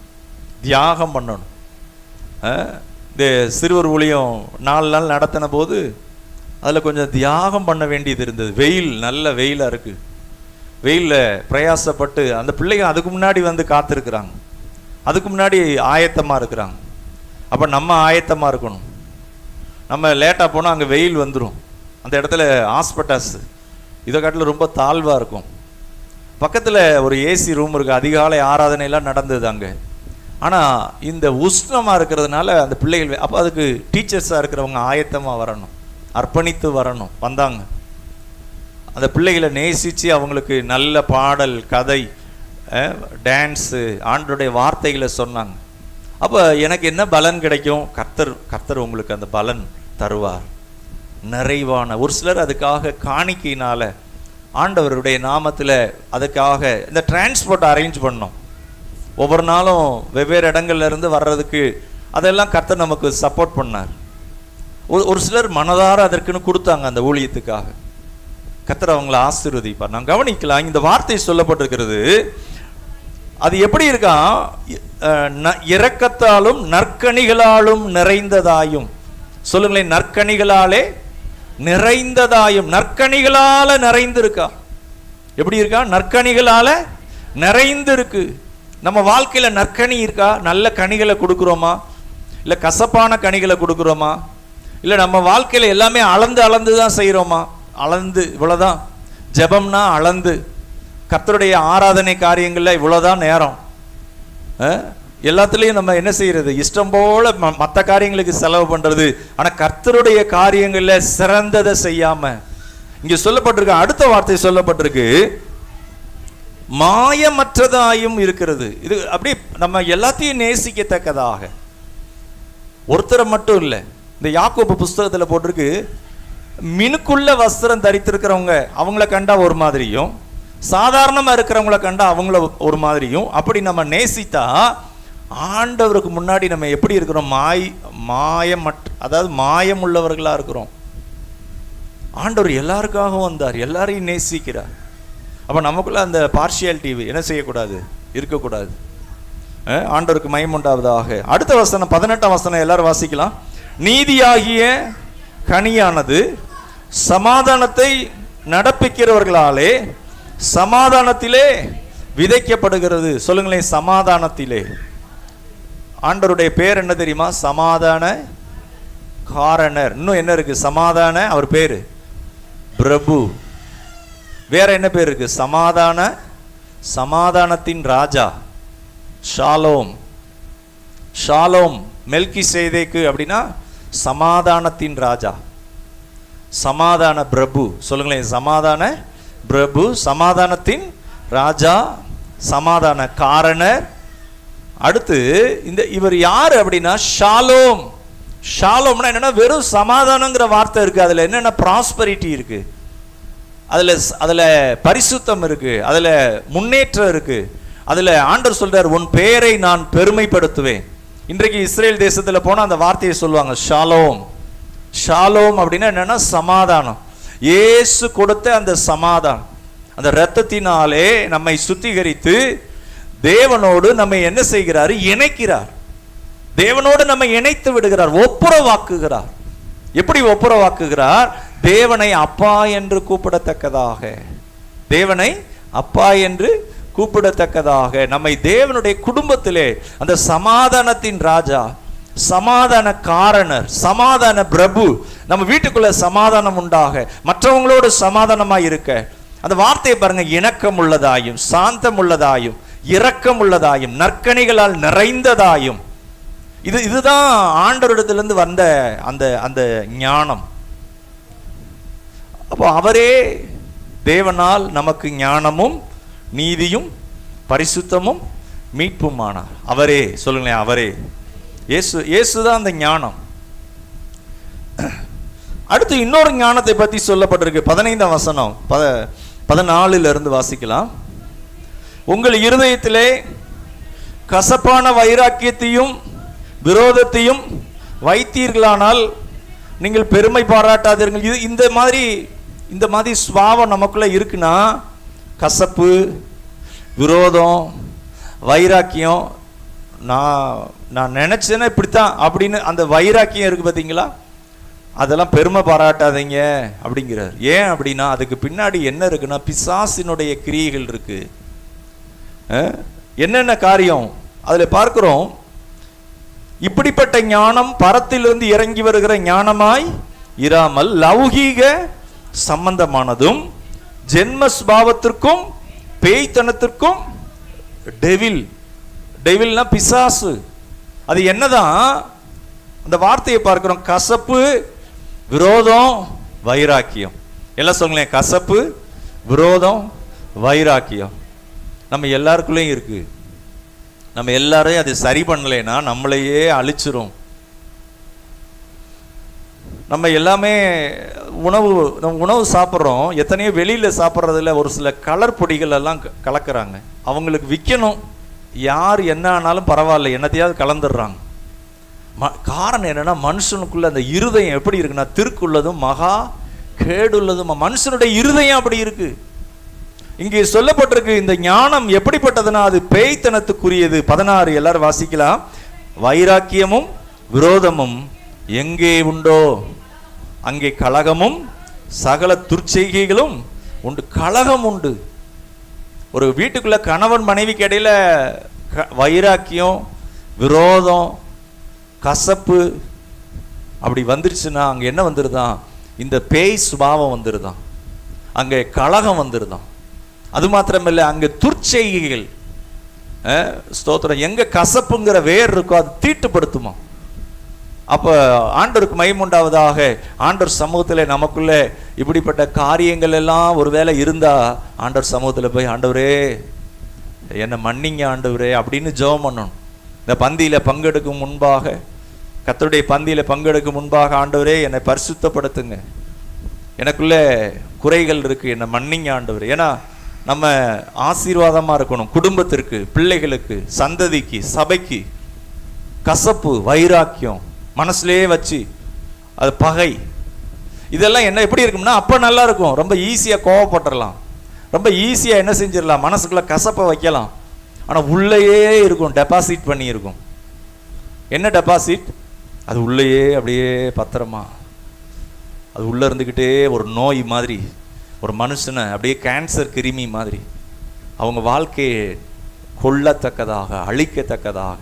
தியாகம் பண்ணணும். இந்த சிறுவர் ஊழியம் 4 நாள் நடத்தின போது அதில் கொஞ்சம் தியாகம் பண்ண வேண்டியது இருந்தது. வெயில், நல்ல வெயிலாக இருக்குது. வெயிலில் பிரயாசப்பட்டு அந்த பிள்ளைங்க அதுக்கு முன்னாடி வந்து காத்திருக்கிறாங்க, அதுக்கு முன்னாடி ஆயத்தமாக இருக்கிறாங்க. அப்போ நம்ம ஆயத்தமாக இருக்கணும். நம்ம லேட்டாக போனால் அங்கே வெயில் வந்துடும். அந்த இடத்துல ஹாஸ்பிட்டல்ஸ் இதை காட்டில் ரொம்ப தாழ்வாக இருக்கும். பக்கத்தில் ஒரு ஏசி ரூம் இருக்குது. அதிகாலை ஆராதனையெல்லாம் நடந்தது அங்கே. ஆனால் இந்த உஷ்ணமாக இருக்கிறதுனால அந்த பிள்ளைகள், அப்போ அதுக்கு டீச்சர்ஸாக இருக்கிறவங்க ஆயத்தமாக வரணும், அர்ப்பணித்து வரணும். வந்தாங்க. அந்த பிள்ளைகளை நேசித்து அவங்களுக்கு நல்ல பாடல், கதை, டான்ஸு, ஆண்டருடைய வார்த்தைகளை சொன்னாங்க. அப்போ எனக்கு என்ன பலன் கிடைக்கும்? கர்த்தர் உங்களுக்கு அந்த பலன் தருவார், நிறைவான. ஒரு சிலர் அதுக்காக காணிக்கையினால ஆண்டவருடைய நாமத்தில் அதுக்காக இந்த டிரான்ஸ்போர்ட் அரேஞ்ச் பண்ணோம். ஒவ்வொரு நாளும் வெவ்வேறு இடங்கள்ல இருந்து வர்றதுக்கு அதெல்லாம் கர்த்தர் நமக்கு சப்போர்ட் பண்ணார். ஒரு சிலர் மனதார அதற்குன்னு கொடுத்தாங்க அந்த ஊழியத்துக்காக. கர்த்தர் அவங்களை ஆசீர்வதிப்பார். நான் கவனிக்கலாம், இந்த வார்த்தை சொல்லப்பட்டிருக்கிறது. அது எப்படி இருக்கா? இரக்கத்தாலும் நற்கனிகளாலும் நிறைந்ததாயும். சொல்லுங்களேன், நற்கனிகளாலே நிறைந்ததாயும். நற்கனிகளால நிறைந்து இருக்கா? எப்படி இருக்கா? நற்கனிகளால நிறைந்து இருக்கு. நம்ம வாழ்க்கையில நற்கனி இருக்கா? நல்ல கனிகளை கொடுக்குறோமா, இல்லை கசப்பான கனிகளை கொடுக்குறோமா, இல்லை நம்ம வாழ்க்கையில எல்லாமே அளந்து தான் செய்கிறோமா? அளந்து, இவ்வளோதான் ஜெபம்னா அளந்து, கர்த்தருடைய ஆராதனை காரியங்களில் இவ்வளோதான் நேரம், எல்லாத்துலேயும் நம்ம என்ன செய்யறது? இஷ்டம் போல மற்ற காரியங்களுக்கு செலவு பண்ணுறது. ஆனால் கர்த்தருடைய காரியங்களில் சிறந்ததை செய்யாம, இங்கே சொல்லப்பட்டிருக்கு, அடுத்த வார்த்தை சொல்லப்பட்டிருக்கு, மாயமற்றதாயும் இருக்கிறது. இது அப்படி நம்ம எல்லாத்தையும் நேசிக்கத்தக்கதாக. ஒருத்தரை மட்டும் இல்லை. இந்த யாக்கோபு புஸ்தகத்தில் போட்டிருக்கு, மினுக்குள்ள வஸ்திரம் தரித்திருக்கிறவங்க அவங்கள கண்டா ஒரு மாதிரியும், சாதாரணமாக இருக்கிறவங்கள கண்டா அவங்கள ஒரு மாதிரியும். அப்படி நம்ம நேசித்தா ஆண்டவருக்கு முன்னாடி நம்ம எப்படி இருக்கிறோம்? அதாவது மாயம் உள்ளவர்களாக இருக்கிறோம். ஆண்டவர் எல்லாருக்காகவும் வந்தார், எல்லாரையும் நேசிக்கிறார். அப்போ நமக்குள்ள அந்த பார்ஷியாலிட்டி என்ன செய்யக்கூடாது? இருக்கக்கூடாது. ஆண்டவருக்கு மகிமை உண்டாவதாக. அடுத்த வசனம், 18ஆம் வசனம் எல்லாரும் வாசிக்கலாம். நீதியாகிய கனியானது சமாதானத்தை நடப்பிக்கிறவர்களாலே சமாதானத்திலே விதைக்கப்படுகிறது. சொல்லுங்களேன், சமாதானத்திலே. ஆண்டவருடைய பேர் என்ன தெரியுமா? சமாதான காரணர். இன்னும் என்ன இருக்கு? சமாதான, அவர் பேரு பிரபு. வேற என்ன பேர் இருக்கு? சமாதானத்தின் ராஜா, ஷாலோம். ஷாலோம் மெல்கிசேதேக்கு அப்படின்னா சமாதானத்தின் ராஜா, சமாதான பிரபு. சொல்லுங்களேன், சமாதான பிரபு, சமாதானத்தின் ராஜா, சமாதான காரணர். அடுத்து இவர் யாரு அப்படின்னா ஷாலோம். ஷாலோம்னா என்னன்னா வெறும் சமாதானங்கிற வார்த்தை இருக்கு. அதுல என்னென்ன ப்ராஸ்பரிட்டி இருக்கு, அதுல பரிசுத்தம் இருக்கு, அதுல முன்னேற்றம் இருக்கு. அதுல ஆண்டவர் சொல்றார், உன் பெயரை நான் பெருமைப்படுத்துவேன். இன்றைக்கு இஸ்ரேல் தேசத்துல போனா அந்த வார்த்தையை சொல்லுவாங்க, ஷாலோம். ஷாலோம் அப்படின்னா என்னன்னா சமாதானம். இயேசு கொடுத்த அந்த சமாதானம், அந்த இரத்தத்தினாலே நம்மை சுத்திகரித்து தேவனோடு நம்மை என்ன செய்கிறார்? இணைக்கிறார். தேவனோடு நம்மை இணைத்து விடுகிறார், ஒப்புரவாக்குகிறார். எப்படி ஒப்புரவாக்குகிறார்? தேவனை அப்பா என்று கூப்பிடத்தக்கதாக, தேவனை அப்பா என்று கூப்பிடத்தக்கதாக நம்மை தேவனுடைய குடும்பத்திலே அந்த சமாதானத்தின் ராஜா, சமாதான காரணர், சமாதான பிரபு, நம்ம வீட்டுக்குள்ள சமாதானம் உண்டாக, மற்றவங்களோடு சமாதானமாய் இருக்க. அந்த வார்த்தையை பாருங்க, இணக்கம் உள்ளதாயும், சாந்தம் உள்ளதாயும், இரக்கம் உள்ளதாயும், நற்கனிகளால் நிறைந்ததாயும். இதுதான் ஆண்டவரிடத்திலிருந்து வந்த அந்த அந்த ஞானம். அப்போ அவரே தேவனால் நமக்கு ஞானமும் நீதியும் பரிசுத்தமும் மீட்புமானார். அவரே, சொல்லுங்களேன், அவரே. இயேசுதான் அந்த ஞானம். அடுத்து இன்னொரு ஞானத்தை பற்றி சொல்லப்பட்டிருக்கு. 15ஆம் வசனம் 14 வாசிக்கலாம். உங்கள் இருதயத்திலே கசப்பான வைராக்கியத்தையும் விரோதத்தையும் வைத்தீர்களானால் நீங்கள் பெருமை பாராட்டாதீர்கள். இது இந்த மாதிரி சுபாவம் நமக்குள்ள இருக்குன்னா, கசப்பு, விரோதம், வைராக்கியம், நான் நினைச்சேன்னா இப்படித்தான் அப்படின்னு அந்த வைராக்கியம் இருக்கு பார்த்தீங்களா, அதெல்லாம் பெருமை பாராட்டாதீங்க அப்படிங்கிறார். ஏன் அப்படின்னா அதுக்கு பின்னாடி என்ன இருக்குன்னா பிசாசினுடைய கிரியைகள் இருக்கு. என்னென்ன காரியம் அதில் பார்க்கிறோம். இப்படிப்பட்ட ஞானம் பரத்திலிருந்து இறங்கி வருகிற ஞானமாய் இராமல் லௌகீக சம்பந்தமானதும் ஜென்ம சுபாவத்திற்கும் பேய்த்தனத்திற்கும் டெவில்னா பிசாசு. அது என்னதான் அந்த வார்த்தையை பார்க்கிறோம். கசப்பு, விரோதம், வைராக்கியம். எல்லாம் சொல்லுங்களேன், கசப்பு, விரோதம், வைராக்கியம் நம்ம எல்லாருக்குள்ளேயும் இருக்கு. நம்ம எல்லாரையும் அது சரி பண்ணலைன்னா நம்மளையே அழிச்சிரும். நம்ம எல்லாமே உணவு சாப்பிட்றோம். எத்தனையோ வெளியில் சாப்பிட்றதுல ஒரு சில கலர் பொடிகள் எல்லாம் கலக்கிறாங்க. அவங்களுக்கு விற்கணும், யார் என்ன ஆனாலும் பரவாயில்ல, என்னத்தையாவது கலந்துடுறாங்க. காரணம் என்னன்னா மனுஷனுக்குள்ள அந்த இருதயம் எப்படி இருக்குன்னா திருக்குள்ளதும் மகா கேடுள்ளதும். மனுஷனுடைய இருதயம் அப்படி இருக்கு. இங்கே சொல்லப்பட்டிருக்கு இந்த ஞானம் எப்படிப்பட்டதுன்னா அது பேய்த்தனத்துக்குரியது. 16 எல்லாரும் வாசிக்கலாம். வைராக்கியமும் விரோதமும் எங்கே உண்டோ அங்கே கலகமும் சகல துர்ச்செய்கைகளும் உண்டு. கலகம் உண்டு. ஒரு வீட்டுக்குள்ள கணவன் மனைவிக்கு இடையில வைராக்கியம், விரோதம், கசப்பு அப்படி வந்துருச்சுன்னா அங்க என்ன வந்துருதான், இந்த பேய் சுபாவம் வந்துருதான், அங்கே கலகம் வந்துருதான். அது மாத்திரமில்லை, அங்கே துர்ச்செய்கைகள். ஸ்தோத்திரம். எங்க கசப்புங்கிற வேர் இருக்கோ அது தீட்டுப்படுத்துமா. அப்போ ஆண்டவருக்கு மகிமையுண்டாவதாக. ஆண்டவர் சமூகத்தில் நமக்குள்ள இப்படிப்பட்ட காரியங்கள் எல்லாம் ஒருவேளை இருந்தா ஆண்டவர் சமூகத்தில் போய் ஆண்டவரே என்னை மன்னிங்க ஆண்டவரே அப்படின்னு ஜெபம் பண்ணணும். இந்த பந்தியில் பங்கெடுக்கும் முன்பாக, கர்த்தருடைய பந்தியில் பங்கெடுக்கும் முன்பாக, ஆண்டவரே என்னை பரிசுத்தப்படுத்துங்க, எனக்குள்ள குறைகள் இருக்கு, என்னை மன்னிங்க ஆண்டவரே. ஏன்னா நம்ம ஆசீர்வாதமாக இருக்கணும் குடும்பத்திற்கு, பிள்ளைகளுக்கு, சந்ததிக்கு, சபைக்கு. கசப்பு, வைராக்கியம் மனசுலேயே வச்சு அது பகை, இதெல்லாம் என்ன எப்படி இருக்கும்னா அப்போ நல்லா இருக்கும். ரொம்ப ஈஸியாக கோவப்பட்டுடலாம், ரொம்ப ஈஸியாக என்ன செஞ்சிடலாம், மனசுக்குள்ளே கசப்பை வைக்கலாம். ஆனால் உள்ளேயே இருக்கும், டெபாசிட் பண்ணி இருக்கும். என்ன டெபாசிட்? அது உள்ளேயே அப்படியே பத்திரமா அது உள்ளே இருந்துக்கிட்டே ஒரு நோய் மாதிரி, ஒரு மனுஷனை அப்படியே கேன்சர் கிருமி மாதிரி அவங்க வாழ்க்கையை கொல்லத்தக்கதாக, அழிக்கத்தக்கதாக,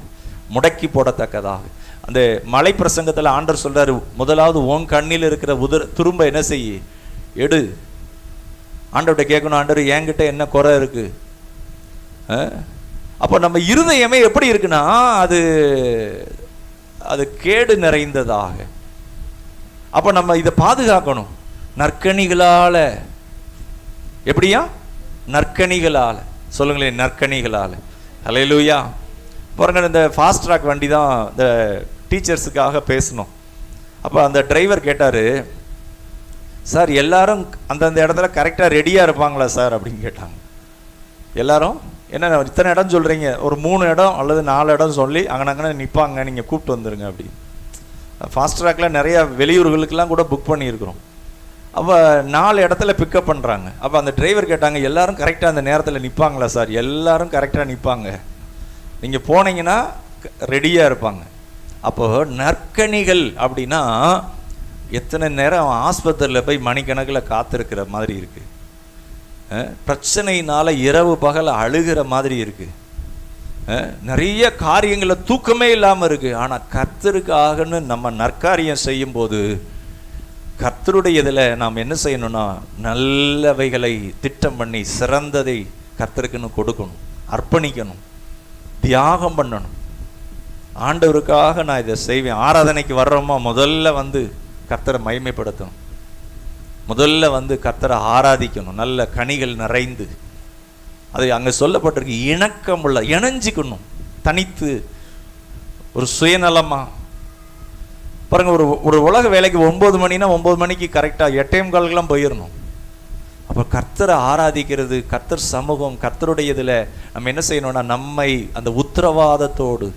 முடக்கி போடத்தக்கதாக. அந்த மலை பிரசங்கத்தில் ஆண்டவர் சொல்றாரு, முதலாவது உன் கண்ணில் இருக்கிற துரும்ப என்ன செய்ய எடு. ஆண்டவர்கிட்ட கேட்கணும், ஆண்டவர் என்கிட்ட என்ன குறை இருக்கு. அப்போ நம்ம இருதயமே எப்படி இருக்குன்னா அது அது கேடு நிறைந்ததாக. அப்போ நம்ம இதை பாதுகாக்கணும். நற்கனிகளால. எப்படியா? நற்கனிகளால. சொல்லுங்களேன், நற்கனிகளால. ஹல்லேலூயா. பாருங்க, இந்த ஃபாஸ்ட் ட்ராக் வண்டி தான் இந்த டீச்சர்ஸுக்காக பேசணும். அப்போ அந்த டிரைவர் கேட்டார், சார் எல்லாரும் அந்தந்த இடத்துல கரெக்டாக ரெடியாக இருப்பாங்களா சார் அப்படின்னு கேட்டாங்க. எல்லாரும் என்ன இத்தனை இடம் சொல்கிறீங்க, ஒரு 3 இடம் அல்லது 4 இடம் சொல்லி அங்கே நிற்பாங்க, நீங்கள் கூப்பிட்டு வந்துடுங்க அப்படி. ஃபாஸ்ட் ட்ராக்கில் நிறையா வெளியூர்களுக்கெல்லாம் கூட புக் பண்ணியிருக்கிறோம். அப்போ 4 இடத்துல பிக்கப் பண்ணுறாங்க. அப்போ அந்த டிரைவர் கேட்டாங்க, எல்லாரும் கரெக்டாக அந்த நேரத்தில் நிற்பாங்களா சார்? எல்லாரும் கரெக்டாக நிற்பாங்க, நீங்கள் போனீங்கன்னா ரெடியாக இருப்பாங்க. அப்போ நற்கனிகள் அப்படின்னா எத்தனை நேரம் ஆஸ்பத்திரியில் போய் மணிக்கணக்கில் காத்திருக்கிற மாதிரி இருக்குது. பிரச்சனையினால இரவு பகல் அழுகிற மாதிரி இருக்கு. நிறைய காரியங்களில் தூக்கமே இல்லாமல் இருக்கு. ஆனால் கர்த்தருக்காகன்னு நம்ம நற்காரியம் செய்யும் போது கர்த்தருடைய இதில் நாம் என்ன செய்யணும்னா நல்லவைகளை திட்டம் பண்ணி சிறந்ததை கர்த்தருக்குன்னு கொடுக்கணும், அர்ப்பணிக்கணும், தியாகம் பண்ணணும். ஆண்டவருக்காக நான் இதை செய்வேன். ஆராதனைக்கு வர்றோமா, முதல்ல வந்து கர்த்தரை மகிமைப்படுத்தணும், முதல்ல வந்து கர்த்தரை ஆராதிக்கணும், நல்ல கனிகள் நிறைந்து. அது அங்கே சொல்லப்பட்டிருக்கு, இணக்கம் உள்ள, இணைஞ்சிக்கணும், தனித்து ஒரு சுயநலமா. பாருங்க, ஒரு உலக வேலைக்கு 9 மணினா 9 மணிக்கு கரெக்டாக 8:15 போயிடணும். அப்போ கர்த்தரை ஆராதிக்கிறது, கர்த்தர் சமூகம், கர்த்தருடைய இதில் நம்ம என்ன செய்யணும்னா, நம்மை அந்த உத்தரவாதத்தோடு.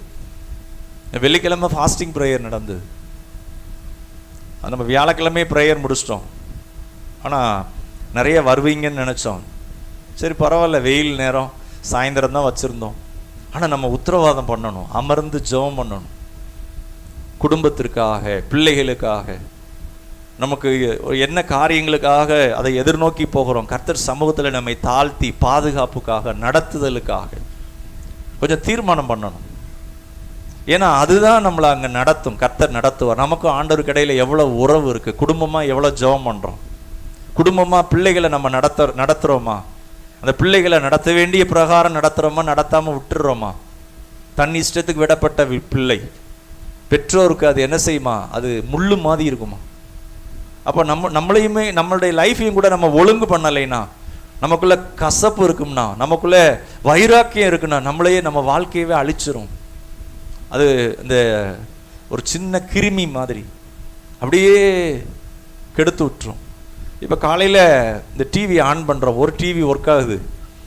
வெள்ளிக்கிழமை ஃபாஸ்டிங் ப்ரேயர் நடந்தது, நம்ம வியாழக்கிழமை ப்ரேயர் முடிச்சிட்டோம். ஆனால் நிறைய வருவீங்கன்னு நினச்சோம். சரி பரவாயில்ல, வெயில் நேரம் சாயந்தரம் தான் வச்சுருந்தோம். ஆனால் நம்ம உத்தரவாதம் பண்ணணும், அமர்ந்து ஜெபம் பண்ணணும், குடும்பத்திற்காக, பிள்ளைகளுக்காக, நமக்கு என்ன காரியங்களுக்காக அதை எதிர்நோக்கி போகிறோம், கர்த்தர் சமூகத்தில் நம்மை தாழ்த்தி பாதுகாப்புக்காக, நடத்துதலுக்காக கொஞ்சம் தீர்மானம் பண்ணணும். ஏன்னா அதுதான் நம்மளை அங்கே நடத்தும், கர்த்தர் நடத்துவார். நமக்கும் ஆண்டவருக்கு இடையில எவ்வளோ உறவு இருக்குது, குடும்பமாக எவ்வளோ ஜெபம் பண்ணுறோம், குடும்பமாக பிள்ளைகளை நம்ம நடத்துகிறோமா, அந்த பிள்ளைகளை நடத்த வேண்டிய பிரகாரம் நடத்துகிறோமா, நடத்தாமல் விட்டுடுறோமா. தன் இஷ்டத்துக்கு விடப்பட்ட பிள்ளை பெற்றோருக்கு அது என்ன செய்யுமா, அது முள்ளு மாதிரி இருக்குமா. அப்போ நம்மளையுமே நம்மளுடைய லைஃப்பையும் கூட நம்ம ஒழுங்கு பண்ணலைன்னா, நமக்குள்ள கசப்பு இருக்கும்னா, நமக்குள்ள வைராக்கியம் இருக்குன்னா, நம்மளையே நம்ம வாழ்க்கையவே அழிச்சிரும். அது இந்த ஒரு சின்ன கிருமி மாதிரி அப்படியே கெடுத்து விட்டுரும். இப்போ காலையில் இந்த டிவி ஆன் பண்ணுறோம், ஒரு டிவி ஒர்க் ஆகுது,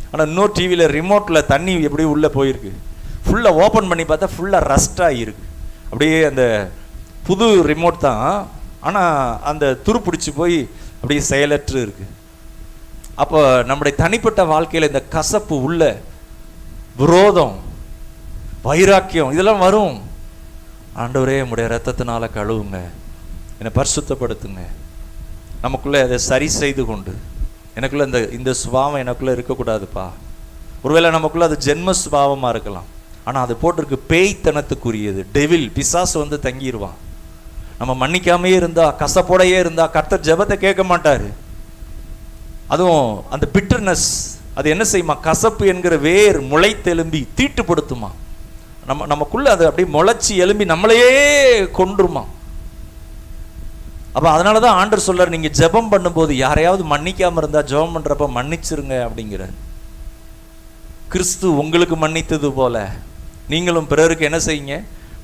ஆனால் இன்னொரு டிவியில் ரிமோட்டில் தண்ணி எப்படி உள்ளே போயிருக்கு, ஃபுல்லாக ஓப்பன் பண்ணி பார்த்தா ஃபுல்லாக ரஸ்ட் ஆகிருக்கு. அப்படியே அந்த புது ரிமோட் தான், ஆனால் அந்த துரு பிடிச்சி போய் அப்படியே செயலற்று இருக்குது. அப்போ நம்முடைய தனிப்பட்ட வாழ்க்கையில் இந்த கசப்பு, உள்ள விரோதம், வைராக்கியம் இதெல்லாம் வரும். ஆண்டவரே உம்முடைய இரத்தத்தினால கழுவுங்க, என்னை பரிசுத்தப்படுத்துங்க, நமக்குள்ளே அதை சரி செய்து கொண்டு, எனக்குள்ளே இந்த சுபாவம் எனக்குள்ளே இருக்கக்கூடாதுப்பா. ஒருவேளை நமக்குள்ளே அது ஜென்ம சுபாவமாக இருக்கலாம், ஆனால் அது போட்டிருக்கு பேய்த்தனத்துக்குரியது, டெவில், பிசாசு வந்து தங்கிடுவான். நம்ம மன்னிக்காமையே இருந்தா, கசப்போடையே இருந்தா, கர்த்தர் ஜெபத்தை கேட்க மாட்டார். அதுவும் அந்த பிட்டர்னஸ், அது என்ன செய்யுமா, கசப்பு என்கிற வேர் முளைத்தெலும்பி தீட்டுப்படுத்துமா, நமக்குள்ள அது அப்படியே முளைச்சி எலும்பி நம்மளையே கொன்றுமா. அப்போ அதனால தான் ஆண்டவர் சொல்றார், நீங்கள் ஜெபம் பண்ணும்போது யாரையாவது மன்னிக்காமல் இருந்தால் ஜெபம் பண்ணுறப்ப மன்னிச்சிருங்க அப்படிங்கிறார். கிறிஸ்து உங்களுக்கு மன்னித்தது போல நீங்களும் பிறருக்கு என்ன செய்யுங்க,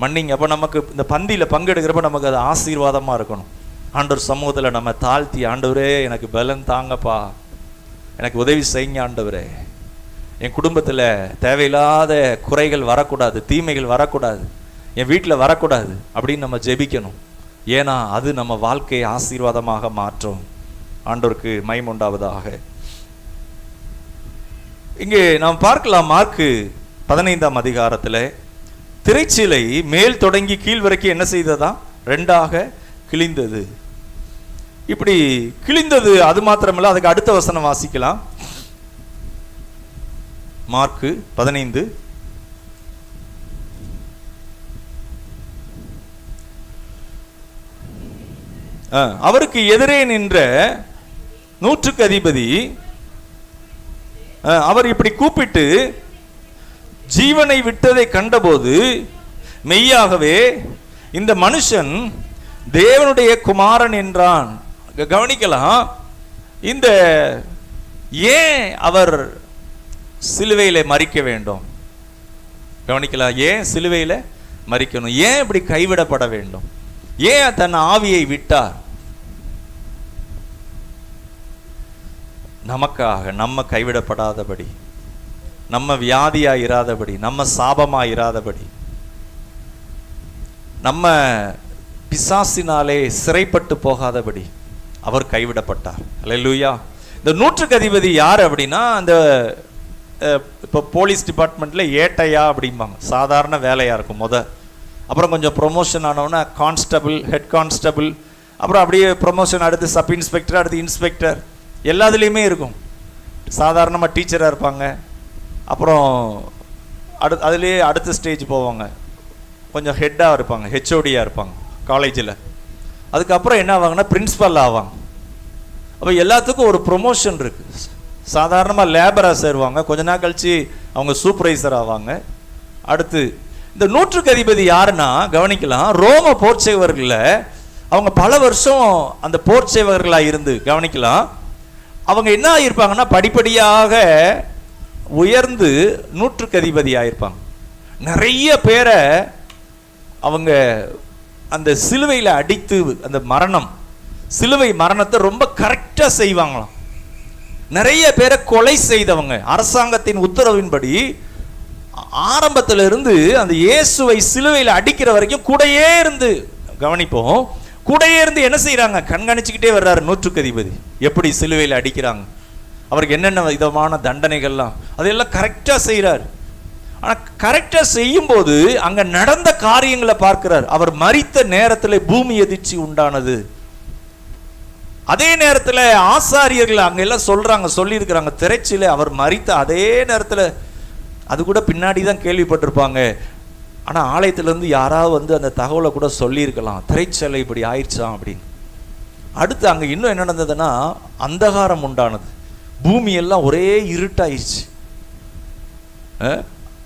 மன்னிங்க. அப்போ நமக்கு இந்த பந்தியில் பங்கெடுக்கிறப்ப நமக்கு அது ஆசீர்வாதமாக இருக்கணும். ஆண்டவர் சமூகத்தில் நம்ம தாழ்த்தி, ஆண்டவரே எனக்கு பலன் தாங்கப்பா, எனக்கு உதவி செய்யுங்க ஆண்டவரே, என் குடும்பத்தில் தேவையில்லாத குறைகள் வரக்கூடாது, தீமைகள் வரக்கூடாது, என் வீட்டில் வரக்கூடாது அப்படின்னு நம்ம ஜெபிக்கணும். ஏன்னா அது நம்ம வாழ்க்கையை ஆசீர்வாதமாக மாற்றும். ஆண்டவருக்கு மகிமை உண்டாவதாக. இங்கே நாம் பார்க்கலாம், மார்க்கு 15ஆம் அதிகாரத்தில் திரைச்சீலை மேல் தொடங்கி கீழ் வரைக்கும் என்ன செய்ததா, 2ஆக கிழிந்தது. இப்படி கிழிந்தது அது மாத்திரமல்ல, அதுக்கு அடுத்த வசனம் வாசிக்கலாம். மார்க்கு 15. அவருக்கு எதிரே நின்ற 100க்கு அதிபதி அவர் இப்படி கூப்பிட்டு ஜீவனை விட்டதை கண்டபோது, மெய்யாகவே இந்த மனுஷன் தேவனுடைய குமாரன் என்றான். கவனிக்கலாம், இந்த ஏன் அவர் சிலுவையில மரிக்க வேண்டும், கவனிக்கலாம், ஏன் சிலுவையில மரிக்கணும், ஏன் இப்படி கைவிடப்பட வேண்டும், ஏன் தன் ஆவியை விட்டார்? நமக்காக, நம்ம கைவிடப்படாதபடி, நம்ம வியாதியா இராதபடி, நம்ம சாபமா இராதபடி, நம்ம பிசாசினாலே சிறைப்பட்டு போகாதபடி அவர் கைவிடப்பட்டார். அல்லேலூயா. இந்த 100க்கு அதிபதி யார் அப்படின்னா, அந்த இப்போ போலீஸ் டிபார்ட்மெண்ட்ல ஏட்டையா அப்படிம்பாங்க, சாதாரண வேலையா இருக்கும் அப்புறம் கொஞ்சம் ப்ரொமோஷன் ஆனவுன்னா கான்ஸ்டபிள், ஹெட் கான்ஸ்டபிள், அப்புறம் அப்படியே ப்ரொமோஷன், அடுத்து சப் இன்ஸ்பெக்டர், அடுத்து இன்ஸ்பெக்டர், எல்லாத்துலேயுமே இருக்கும். சாதாரணமாக டீச்சராக இருப்பாங்க, அப்புறம் அதுலேயே அடுத்த ஸ்டேஜ் போவாங்க, கொஞ்சம் ஹெட்டாக இருப்பாங்க, ஹெச்ஓடியாக இருப்பாங்க காலேஜில். அதுக்கப்புறம் என்ன ஆவாங்கன்னா பிரின்ஸிபல் ஆவாங்க. அப்போ எல்லாத்துக்கும் ஒரு ப்ரொமோஷன் இருக்குது. சாதாரணமாக லேபராக சேருவாங்க, கொஞ்ச நாள் கழித்து அவங்க சூப்பர்வைசர் ஆவாங்க, அடுத்து இந்த நூற்றுக்கு அதிபதி யாருன்னா கவனிக்கலாம், ரோம போர்ச்சேவர்கள அவங்க பல வருஷம் அந்த போர்ச்சேவர்களா இருந்து கவனிக்கலாம், அவங்க என்ன ஆயிருப்பாங்கன்னா படிப்படியாக உயர்ந்து நூற்றுக்கு அதிபதி ஆயிருப்பாங்க. நிறைய பேரை அவங்க அந்த சிலுவையில் அடித்து அந்த சிலுவை மரணத்தை ரொம்ப கரெக்டா செய்வாங்களாம். நிறைய பேரை கொலை செய்தவங்க அரசாங்கத்தின் உத்தரவின்படி ஆரம்பத்தில் இருந்து அந்த இயேசுவை சிலுவையில் அடிக்கிற வரைக்கும் கூடையே இருந்து கவனிப்போம், கூடையே இருந்து என்ன செய்யறாங்க, கண்காணிச்சுக்கிட்டே வர்றாரு நூற்றுக்கு அதிபதி. எப்படி சிலுவையில் அடிக்கிறாங்க, அவருக்கு என்னென்ன விதமான தண்டனைகள்லாம் அதெல்லாம் கரெக்டா செய்யறாரு. ஆனா கரெக்டா செய்யும் போது அங்க நடந்த காரியங்களை பார்க்கிறார். அவர் மரித்த நேரத்தில் பூமி எதிர்ச்சி உண்டானது. அதே நேரத்தில் ஆசாரியர்கள் அங்க எல்லாம் சொல்லியிருக்கிறாங்க திரைச்சில அவர் மரித்த அதே நேரத்தில், அது கூட பின்னாடி தான் கேள்விப்பட்டிருப்பாங்க. ஆனா ஆலயத்திலிருந்து யாராவது அந்த தகவலை கூட சொல்லியிருக்கலாம், திரைச்சலை இப்படி ஆயிடுச்சான் அப்படின்னு. அடுத்து அங்க இன்னும் என்ன நடந்ததுன்னா அந்தகாரம் உண்டானது, பூமி எல்லாம் ஒரே இருட்டாயிடுச்சு,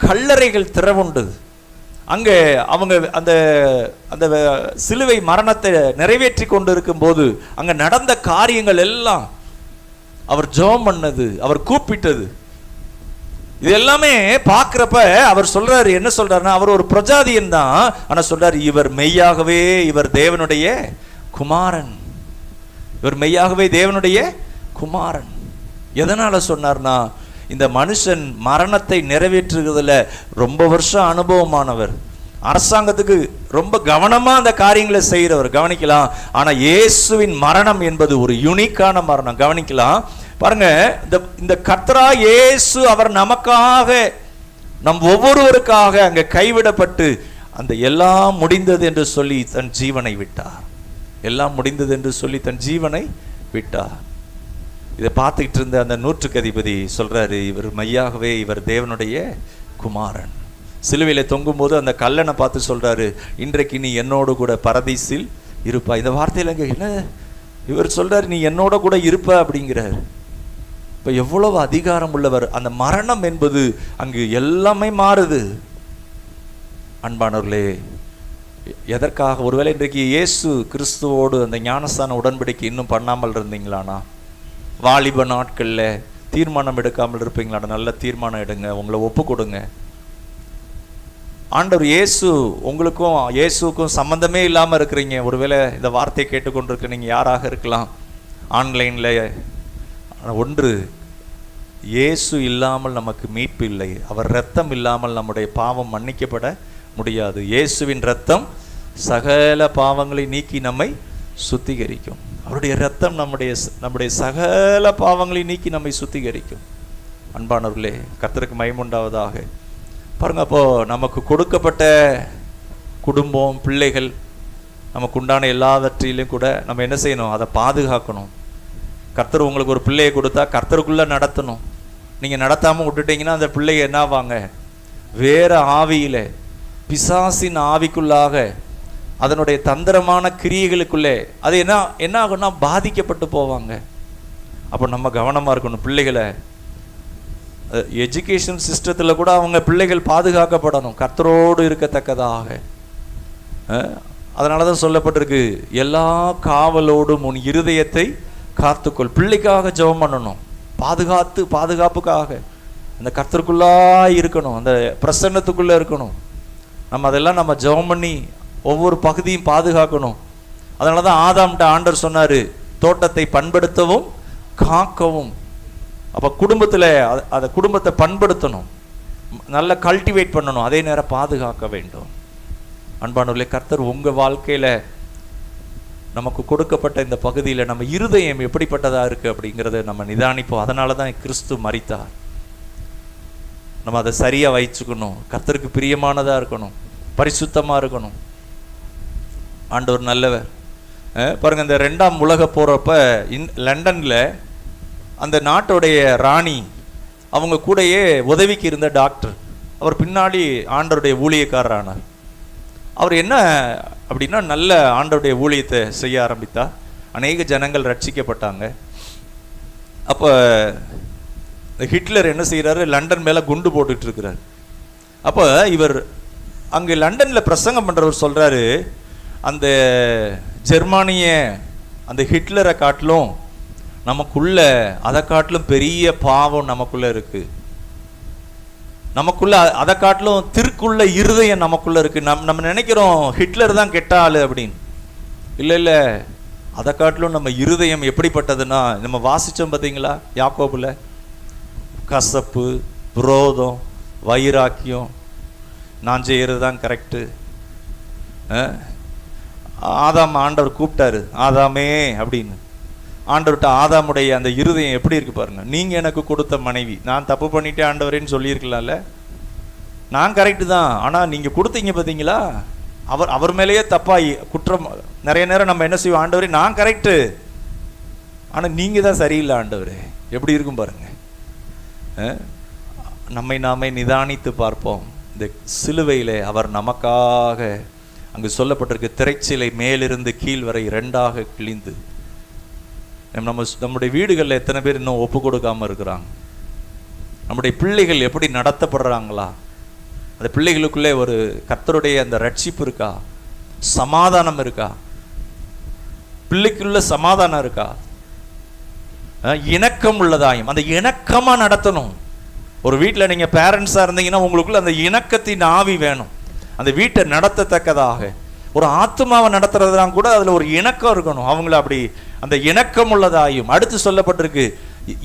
கல்லறைகள் திறவுண்டது. அங்கே அவங்க அந்த அந்த சிலுவை மரணத்தை நிறைவேற்றி கொண்டு இருக்கும் போது அங்க நடந்த காரியங்கள் எல்லாம், அவர் ஜெபம் பண்ணது, அவர் கூப்பிட்டது, இது எல்லாமே பார்க்கிறப்ப அவர் சொல்றாரு, என்ன சொல்றாருன்னா அவர் ஒரு பிரஜாதியன் தான், ஆனா சொல்றாரு இவர் மெய்யாகவே இவர் தேவனுடைய குமாரன், இவர் மெய்யாகவே தேவனுடைய குமாரன். எதனால சொன்னார்னா இந்த மனுஷன் மரணத்தை நிறைவேற்றுகிறதுல ரொம்ப வருஷம் அனுபவமானவர், அரசாங்கத்துக்கு ரொம்ப கவனமா அந்த காரியங்களை செய்கிறவர் கவனிக்கலாம். ஆனா இயேசுவின் மரணம் என்பது ஒரு யூனிக்கான மரணம். கவனிக்கலாம் பாருங்க, இந்த கர்த்தரா இயேசு அவர் நமக்காக நம் ஒவ்வொருவருக்காக அங்க கைவிடப்பட்டு அந்த எல்லாம் முடிந்தது என்று சொல்லி தன் ஜீவனை விட்டார். எல்லாம் முடிந்தது என்று சொல்லி தன் ஜீவனை விட்டார். இதை பார்த்துக்கிட்டு இருந்த அந்த நூற்றுக்கு அதிபதி சொல்றாரு இவர் மையாகவே இவர் தேவனுடைய குமாரன். சிலுவையில தொங்கும் போது அந்த கல்லனை பார்த்து சொல்றாரு இன்றைக்கு நீ என்னோடு கூட பரதீசில் இருப்பா. இந்த வார்த்தையில என்ன இவர் சொல்றாரு, நீ என்னோட கூட இருப்ப அப்படிங்கிறார். இப்ப எவ்வளவு அதிகாரம் உள்ளவர். அந்த மரணம் என்பது அங்கு எல்லாமே மாறுது. அன்பானவர்களே, எதற்காக ஒருவேளை இன்றைக்கு இயேசு கிறிஸ்துவோடு அந்த ஞானஸ்தான உடன்படிக்கை இன்னும் பண்ணாமல் இருந்தீங்களானா, வாலிப நாட்கள்ல தீர்மானம் எடுக்காமல் இருப்பீங்களா? நல்ல தீர்மானம் எடுங்க, உங்களை ஒப்பு கொடுங்க. ஆண்டவர் உங்களுக்கும் இயேசுக்கும் சம்பந்தமே இல்லாம இருக்கிறீங்க, ஒருவேளை இந்த வார்த்தையை கேட்டுக்கொண்டிருக்க நீங்க யாராக இருக்கலாம், ஆன்லைன்ல ஒன்று, இயேசு இல்லாமல் நமக்கு மீட்பு இல்லை. அவர் இரத்தம் இல்லாமல் நம்முடைய பாவம் மன்னிக்கப்பட முடியாது. இயேசுவின் இரத்தம் சகல பாவங்களை நீக்கி நம்மை சுத்திகரிக்கும். அவருடைய இரத்தம் நம்முடைய சகல பாவங்களை நீக்கி நம்மை சுத்திகரிக்கும். அன்பானவர்களே, கர்த்தருக்கு மகிமை உண்டாவதாக. பாருங்க, அப்போ நமக்கு கொடுக்கப்பட்ட குடும்பம், பிள்ளைகள், நமக்கு உண்டான எல்லாவற்றிலையும் கூட நம்ம என்ன செய்யணும், அதை பாதுகாக்கணும். கர்த்தர் உங்களுக்கு ஒரு பிள்ளையை கொடுத்தா கர்த்தருக்குள்ள நடத்தணும். நீங்க நடத்தாம விட்டுட்டீங்கன்னா அந்த பிள்ளைங்க என்ன ஆவாங்க, வேற ஆவியில பிசாசின் ஆவிக்குள்ளாக அதனுடைய தந்திரமான கிரியைகளுக்குள்ளே அது என்ன ஆகும்னா பாதிக்கப்பட்டு போவாங்க. அப்போ நம்ம கவனமா இருக்கணும். பிள்ளைகளை எஜுகேஷன் சிஸ்டத்துல கூட அவங்க பிள்ளைகள் பாதுகாக்கப்படணும் கர்த்தரோடு இருக்கத்தக்கதாக. அதனாலதான் சொல்லப்பட்டிருக்கு, எல்லா காவலோடும் உன் இருதயத்தை காத்துக்கொள். பிள்ளைக்காக ஜெபம் பண்ணணும், பாதுகாப்புக்காக அந்த கர்த்தருக்குள்ளா இருக்கணும், அந்த பிரசன்னத்துக்குள்ள இருக்கணும். நம்ம அதெல்லாம் நம்ம ஜெபம் பண்ணி ஒவ்வொரு பகுதியும் பாதுகாக்கணும். அதனாலதான் ஆதாம்கிட்ட ஆண்டவர் சொன்னாரு, தோட்டத்தை பண்படுத்தவும் காக்கவும். அப்ப குடும்பத்தை பண்படுத்தணும், நல்லா கல்டிவேட் பண்ணணும், அதே நேரம் பாதுகாக்க வேண்டும். அன்பானவர்களே, கர்த்தர் உங்க வாழ்க்கையில நமக்கு கொடுக்கப்பட்ட இந்த பகுதியில நம்ம இருதயம் எப்படிப்பட்டதா இருக்கு அப்படிங்கிறத நம்ம நிதானிப்போம். அதனாலதான் கிறிஸ்து மரித்தார். நம்ம அதை சரியா வச்சுக்கணும், கர்த்தருக்கு பிரியமானதா இருக்கணும், பரிசுத்தமா இருக்கணும். ஆண்டவர் நல்லவர். பாருங்க, இந்த 2ஆம் உலக போறப்ப லண்டன்ல அந்த நாட்டுடைய ராணி அவங்க கூடயே உதவிக்கு இருந்த டாக்டர், அவர் பின்னாடி ஆண்டவருடைய ஊழியக்காரர் ஆனார். அவர் என்ன அப்படின்னா நல்ல ஆண்டவருடைய ஊழியத்தை செய்ய ஆரம்பித்தா அநேக ஜனங்கள் ரட்சிக்கப்பட்டாங்க. அப்போ ஹிட்லர் என்ன செய்யறாரு, லண்டன் மேல குண்டு போட்டுட்டு இருக்கிறார். அப்போ இவர் அங்கே லண்டனில் பிரசங்கம் பண்ணுறவர் சொல்கிறாரு, அந்த ஜெர்மானிய அந்த ஹிட்லரை காட்டிலும் நமக்குள்ள அதை காட்டிலும் பெரிய பாவம் நமக்குள்ள இருக்கு. நமக்குள்ள அதை காட்டிலும் திருக்குள்ள இருதயம் நமக்குள்ள இருக்கு. நம்ம நினைக்கிறோம் ஹிட்லர் தான் கெட்ட ஆளு அப்படின்னு. இல்லை இல்லை, அதை காட்டிலும் நம்ம இருதயம் எப்படிப்பட்டதுன்னா, நம்ம வாசித்தோம் பார்த்தீங்களா யாக்கோபுல, கசப்பு, விரோதம், வைராக்கியம், நான் செய்கிறது தான் கரெக்டு. ஆதாம் ஆண்டவர் கூப்பிட்டாரு, ஆதாமே அப்படின்னு. ஆண்டவர்கிட்ட ஆதாமுடைய அந்த இருதயம் எப்படி இருக்கு பாருங்க. நீங்கள் எனக்கு கொடுத்த மனைவி, நான் தப்பு பண்ணிட்டேன் ஆண்டவரேன்னு சொல்லியிருக்கலாம்ல. நான் கரெக்டு தான், ஆனால் நீங்கள் கொடுத்தீங்க பார்த்தீங்களா, அவர் மேலேயே தப்பாகி குற்றம். நிறைய நேரம் நம்ம என்ன செய்வோம், ஆண்டவரே நான் கரெக்டு, ஆனால் நீங்கள் தான் சரியில்லை ஆண்டவரே. எப்படி இருக்கும் பாருங்க. நம்மை நாமே நிதானித்து பார்ப்போம். இந்த சிலுவையிலே அவர் நமக்காக, அங்கு சொல்லப்பட்டிருக்கு, திரைச்சிலை மேலிருந்து கீழ் வரை 2ஆக கிழிந்து. நம்முடைய வீடுகளில் எத்தனை பேர் இன்னும் ஒப்பு கொடுக்காம இருக்கிறாங்க? நம்முடைய பிள்ளைகள் எப்படி நடத்தப்படுறாங்களா? அந்த பிள்ளைகளுக்குள்ளே ஒரு கர்த்தருடைய அந்த ரட்சிப்பு இருக்கா? சமாதானம் இருக்கா? பிள்ளைக்குள்ள சமாதானம் இருக்கா? இணக்கம் உள்ளதாயும், அந்த இணக்கமா நடத்தணும். ஒரு வீட்டில் நீங்கள் பேரண்ட்ஸாக இருந்தீங்கன்னா உங்களுக்குள்ள அந்த இணக்கத்தின் ஆவி வேணும். அந்த வீட்டை நடத்தத்தக்கதாக, ஒரு ஆத்மாவை நடத்துறதுலாம் கூட அதில் ஒரு இணக்கம் இருக்கணும். அவங்கள அப்படி அந்த இணக்கம் உள்ளதாயும், அடுத்து சொல்லப்பட்டிருக்கு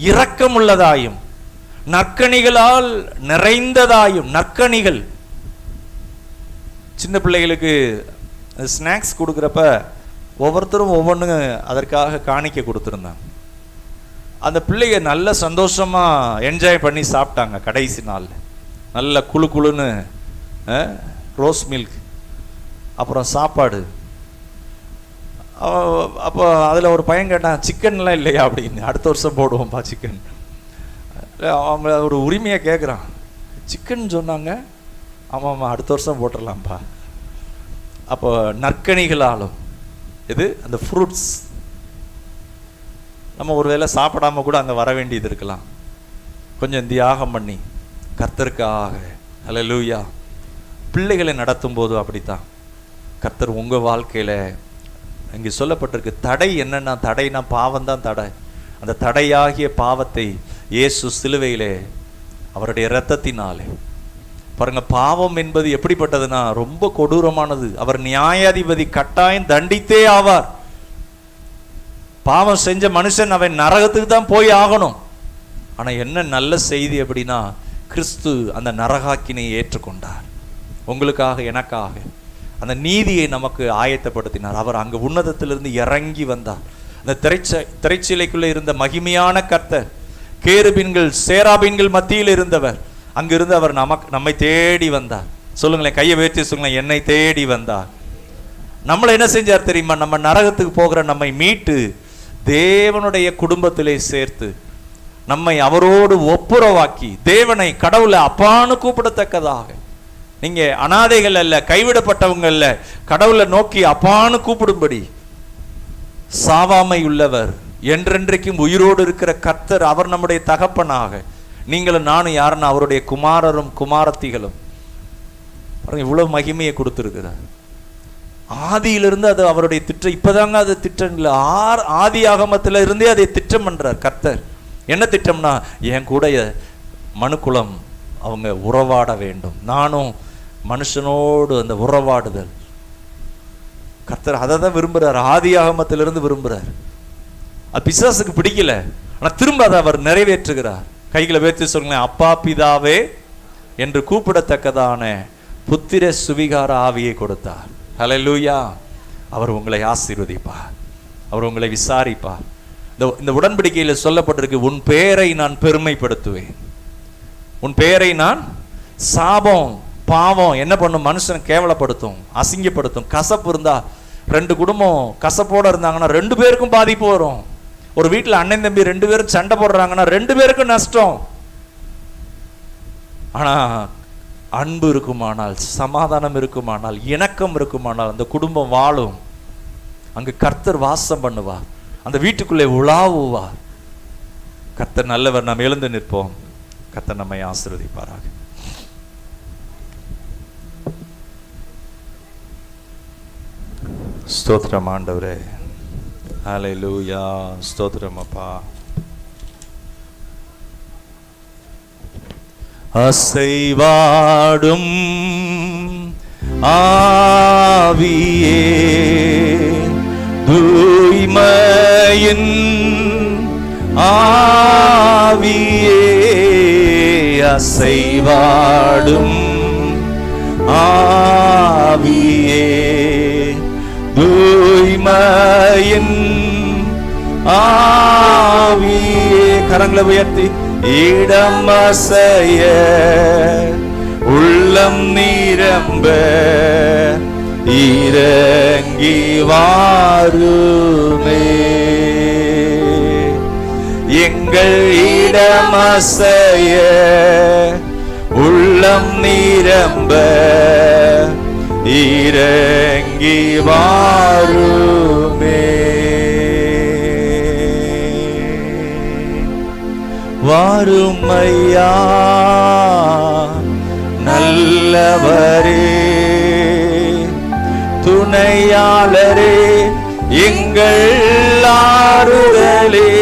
இரக்கம் உள்ளதாயும், நற்கனிகளால் நிறைந்ததாயும். நற்கனிகள், சின்ன பிள்ளைகளுக்கு ஸ்நாக்ஸ் கொடுக்குறப்ப ஒவ்வொருத்தரும் ஒவ்வொன்று அதற்காக காணிக்க கொடுத்துருந்தாங்க. அந்த பிள்ளைங்க நல்ல சந்தோஷமாக என்ஜாய் பண்ணி சாப்பிட்டாங்க. கடைசி நாள் நல்ல குழு குழுன்னு ரோஸ் மில்க், அப்புறம் சாப்பாடு. அப்போ அதில் ஒரு பையன் கேட்டான், சிக்கன்லாம் இல்லையா அப்படின்னு. அடுத்த வருஷம் போடுவோம்ப்பா சிக்கன். அவங்க ஒரு உரிமையாக கேட்குறான், சிக்கன் சொன்னாங்க. ஆமாம்மா, அடுத்த வருஷம் போட்டுடலாம்ப்பா. அப்போ நற்கனிகளாலும், இது அந்த ஃப்ரூட்ஸ், நம்ம ஒரு வேளை சாப்பிடாம கூட அங்கே வர வேண்டியது இருக்கலாம். கொஞ்சம் தியாகம் பண்ணி கர்த்தருக்காக. ஹல்லேலூயா. பிள்ளைகளை நடத்தும் போது அப்படித்தான் கர்த்தர் உங்கள் வாழ்க்கையில், இங்கே சொல்லப்பட்டிருக்கு தடை என்னன்னா, தடைனா பாவம் தான் தடை. அந்த தடையாகிய பாவத்தை இயேசு சிலுவையிலே அவருடைய இரத்தத்தினாலே, பாருங்க, பாவம் என்பது எப்படிப்பட்டதுன்னா ரொம்ப கொடூரமானது. அவர் நியாயாதிபதி, கட்டாயம் தண்டித்தே ஆவார். பாவம் செஞ்ச மனுஷன் அவன் நரகத்துக்கு தான் போய் ஆகணும். ஆனால் என்ன நல்ல செய்தி அப்படின்னா, கிறிஸ்து அந்த நரகாக்கினை ஏற்றுக்கொண்டார். உங்களுக்காக, எனக்காக அந்த நீதியை நமக்கு ஆயத்தப்படுத்தினார். அவர் அங்கு உன்னதத்திலிருந்து இறங்கி வந்தார். அந்த திரைச்சிலைக்குள்ளே இருந்த மகிமையான கர்த்தர், கேருபீன்கள் சேராபீன்கள் மத்தியில் இருந்தவர், அங்கிருந்து அவர் நம்மை தேடி வந்தார். சொல்லுங்களேன், கையை உயர்த்தி சொல்லுங்களேன், என்னை தேடி வந்தார். நம்மளை என்ன செஞ்சார் தெரியுமா? நம்ம நரகத்துக்கு போகிற நம்மை மீட்டு தேவனுடைய குடும்பத்திலே சேர்த்து நம்மை அவரோடு ஒப்புரவாக்கி, தேவனை கடவுளை அப்பான்னு கூப்பிடத்தக்கதாக. நீங்க அனாதைகள் அல்ல, கைவிடப்பட்டவங்க அல்ல, கடவுளை நோக்கி அப்பான்னு கூப்பிடும்படி சாவாமை உள்ளவர், என்றென்றைக்கும் உயிரோடு இருக்கிற கர்த்தர், அவர் நம்முடைய தகப்பனாக. நீங்களும் நானும் யாருன்னா அவருடைய குமாரரும் குமாரத்திகளும். இவ்வளவு மகிமையை கொடுத்திருக்கிறார். ஆதியிலிருந்து அது அவருடைய திட்டம். இப்பதாங்க அது திட்டம் இல்லை, ஆதி ஆகமத்துல இருந்தே அதை திட்டம் பண்றார் கர்த்தர். என்ன திட்டம்னா, என் கூட மனுக்குலம் அவங்க உறவாட வேண்டும், நானும் மனுஷனோடு அந்த உறவாடுதல். கர்த்தர் அதை தான் விரும்புறார், ஆதி ஆகமத்திலிருந்து விரும்புறார். அது பிசாசுக்கு பிடிக்கல, ஆனா திரும்ப அதை அவர் நிறைவேற்றுகிறார். கைகளை வைத்து சொல்லுங்களேன், அப்பா பிதாவே என்று கூப்பிடத்தக்கதான புத்திர சுவிகார ஆவியை கொடுத்தார். ஹல்லேலூயா. அவர் உங்களை ஆசீர்வதிப்பார், அவர் உங்களை விசாரிப்பார். இந்த உடன்படிக்கையில் சொல்லப்பட்டிருக்கு, உன் பெயரை நான் பெருமைப்படுத்துவேன். உன் பெயரை நான், சாபம் பாவம் என்ன பண்ணும்? மனுஷன் கேவலப்படுத்தும், அசிங்கப்படுத்தும். கசப்பு இருந்தா, 2 குடும்பம் கசப்போட இருந்தாங்கன்னா 2 பேருக்கும் பாதிப்பு வரும். ஒரு வீட்டில் அண்ணன் தம்பி 2 பேரும் சண்டை போடுறாங்கன்னா 2 பேருக்கும் நஷ்டம். ஆனா அன்பு இருக்குமானால், சமாதானம் இருக்குமானால், இணக்கம் இருக்குமானால் அந்த குடும்பம் வாழும். அங்கு கர்த்தர் வாசம் பண்ணுவார், அந்த வீட்டுக்குள்ளே உலாவுவார். கர்த்தர் நல்லவர். நாம் எழுந்து நிற்போம். கர்த்தர் நம்மை ஆசீர்வதிப்பாராக. ஸ்தோத்திரம் ஆண்டவரே. ஹல்லேலூயா. ஸ்தோத்திரம் அப்பா. அசைவாடும் ஆவியே, தூய்மையின் ஆவியே, அசைவாடும் ஆவியே, தூய்மையின் ஆவியே. கரங்களை உயர்த்தி இடம் அசைய உள்ளம் நிரம்ப இறங்கி வாருமே. எங்கள் இடம் அசைய உள்ளம் நிரம்ப இறங்கி வாருமே. வாருமையா நல்லவரே, துணையாளரே, எங்கள் ஆறுதலே.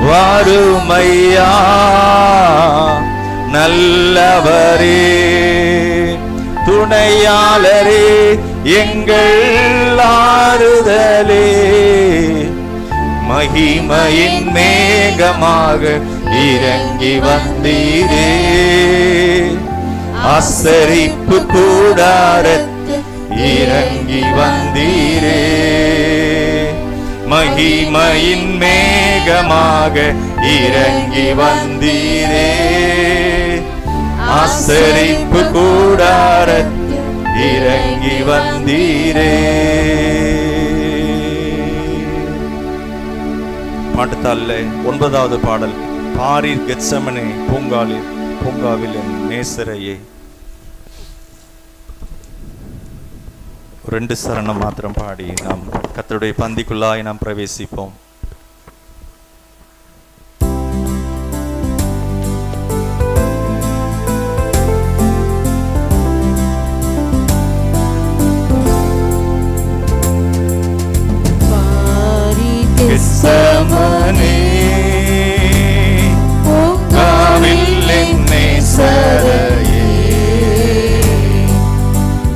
வாருமையா நல்லவரே, துணையாளரே, எங்கள் ஆறுதலே. மகிமையின் மேகமாக இறங்கி வந்தீரே, ஆசரிப்பு கூடாரத்து இறங்கி வந்தீரே. மகிமையின் மேகமாக இறங்கி வந்தீரே, ஆசரிப்பு கூடாரத்து இறங்கி வந்தீரே. பாட்டுத்தாள்ல 9வது பாடல், பாரீர் கெத்செமனே பூங்காவில் என் நேசரையே. 2 சரணம் மாத்திரம் பாடி நாம் கர்த்தருடைய பந்திக்குள்ளாய் நாம் பிரவேசிப்போம். கெத்செமனே பூங்காவில் என் நேசரையே,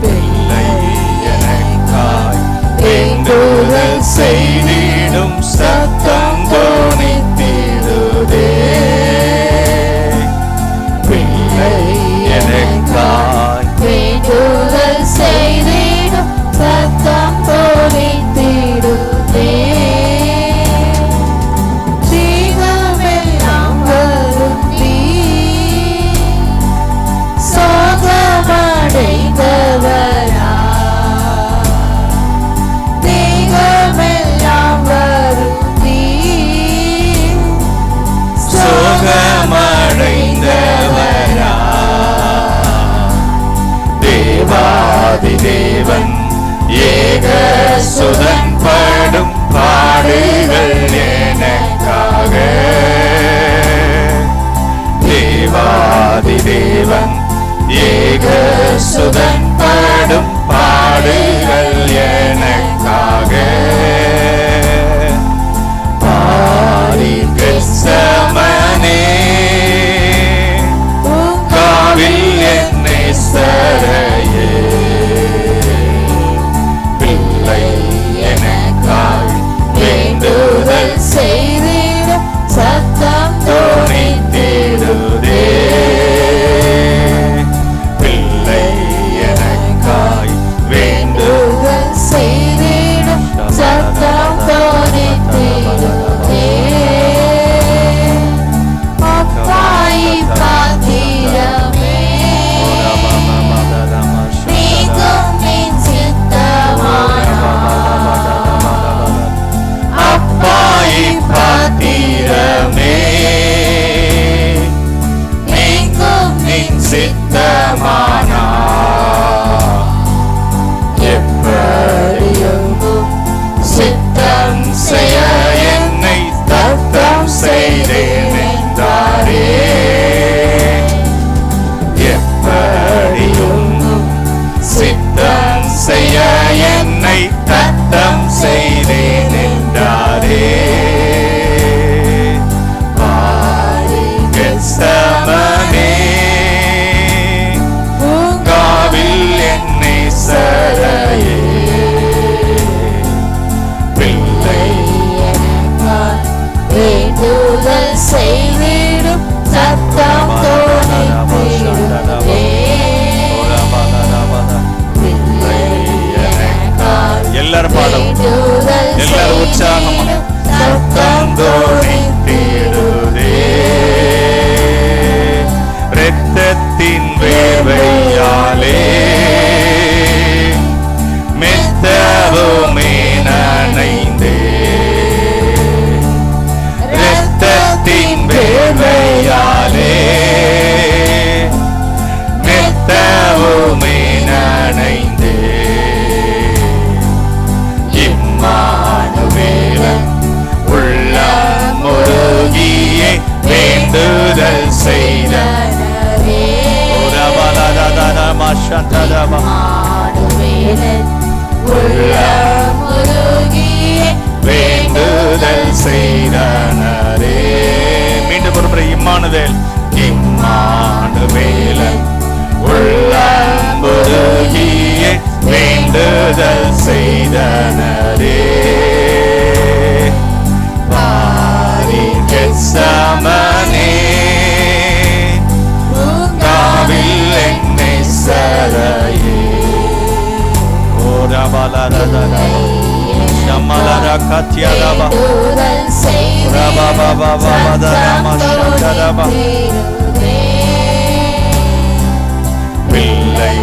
பிள்ளை எனக்காய் வேண்டுதல் செய்திடும் சத்தம் தோனித்திடுதே. பிள்ளை எனக்காய் வேண்டுதல் செய்திடும் சத்தம் தோனித்திடுதே. எல்லாரும் உற்சாகமா சத்தம் தொனித்திடுதே. இரத்தத்தின் வேர்வையாலே மெத்தவுமே நனைந்தே. இரத்தத்தின் வேர்வையாலே மெத்தவுமே நனைந்தே. இம்மானுவேலன் உள்ளம் முருகியே வேண்டுதல் செய்த வேண்டுதல் செய்தனரே. மீண்டும் ஒரு முறை இம்மானுவேல் இம்மானுவேலன் உள்ளம் முருகியே வேண்டுதல் செய்தனரே. பாரின் கெத்சமனே காவில் என்னை சரையே. ஓரா பாலரதரா ஷமலரா கத்யரபா ரபா பாபா பாபதரமா ஷந்தரபா. பிள்ளை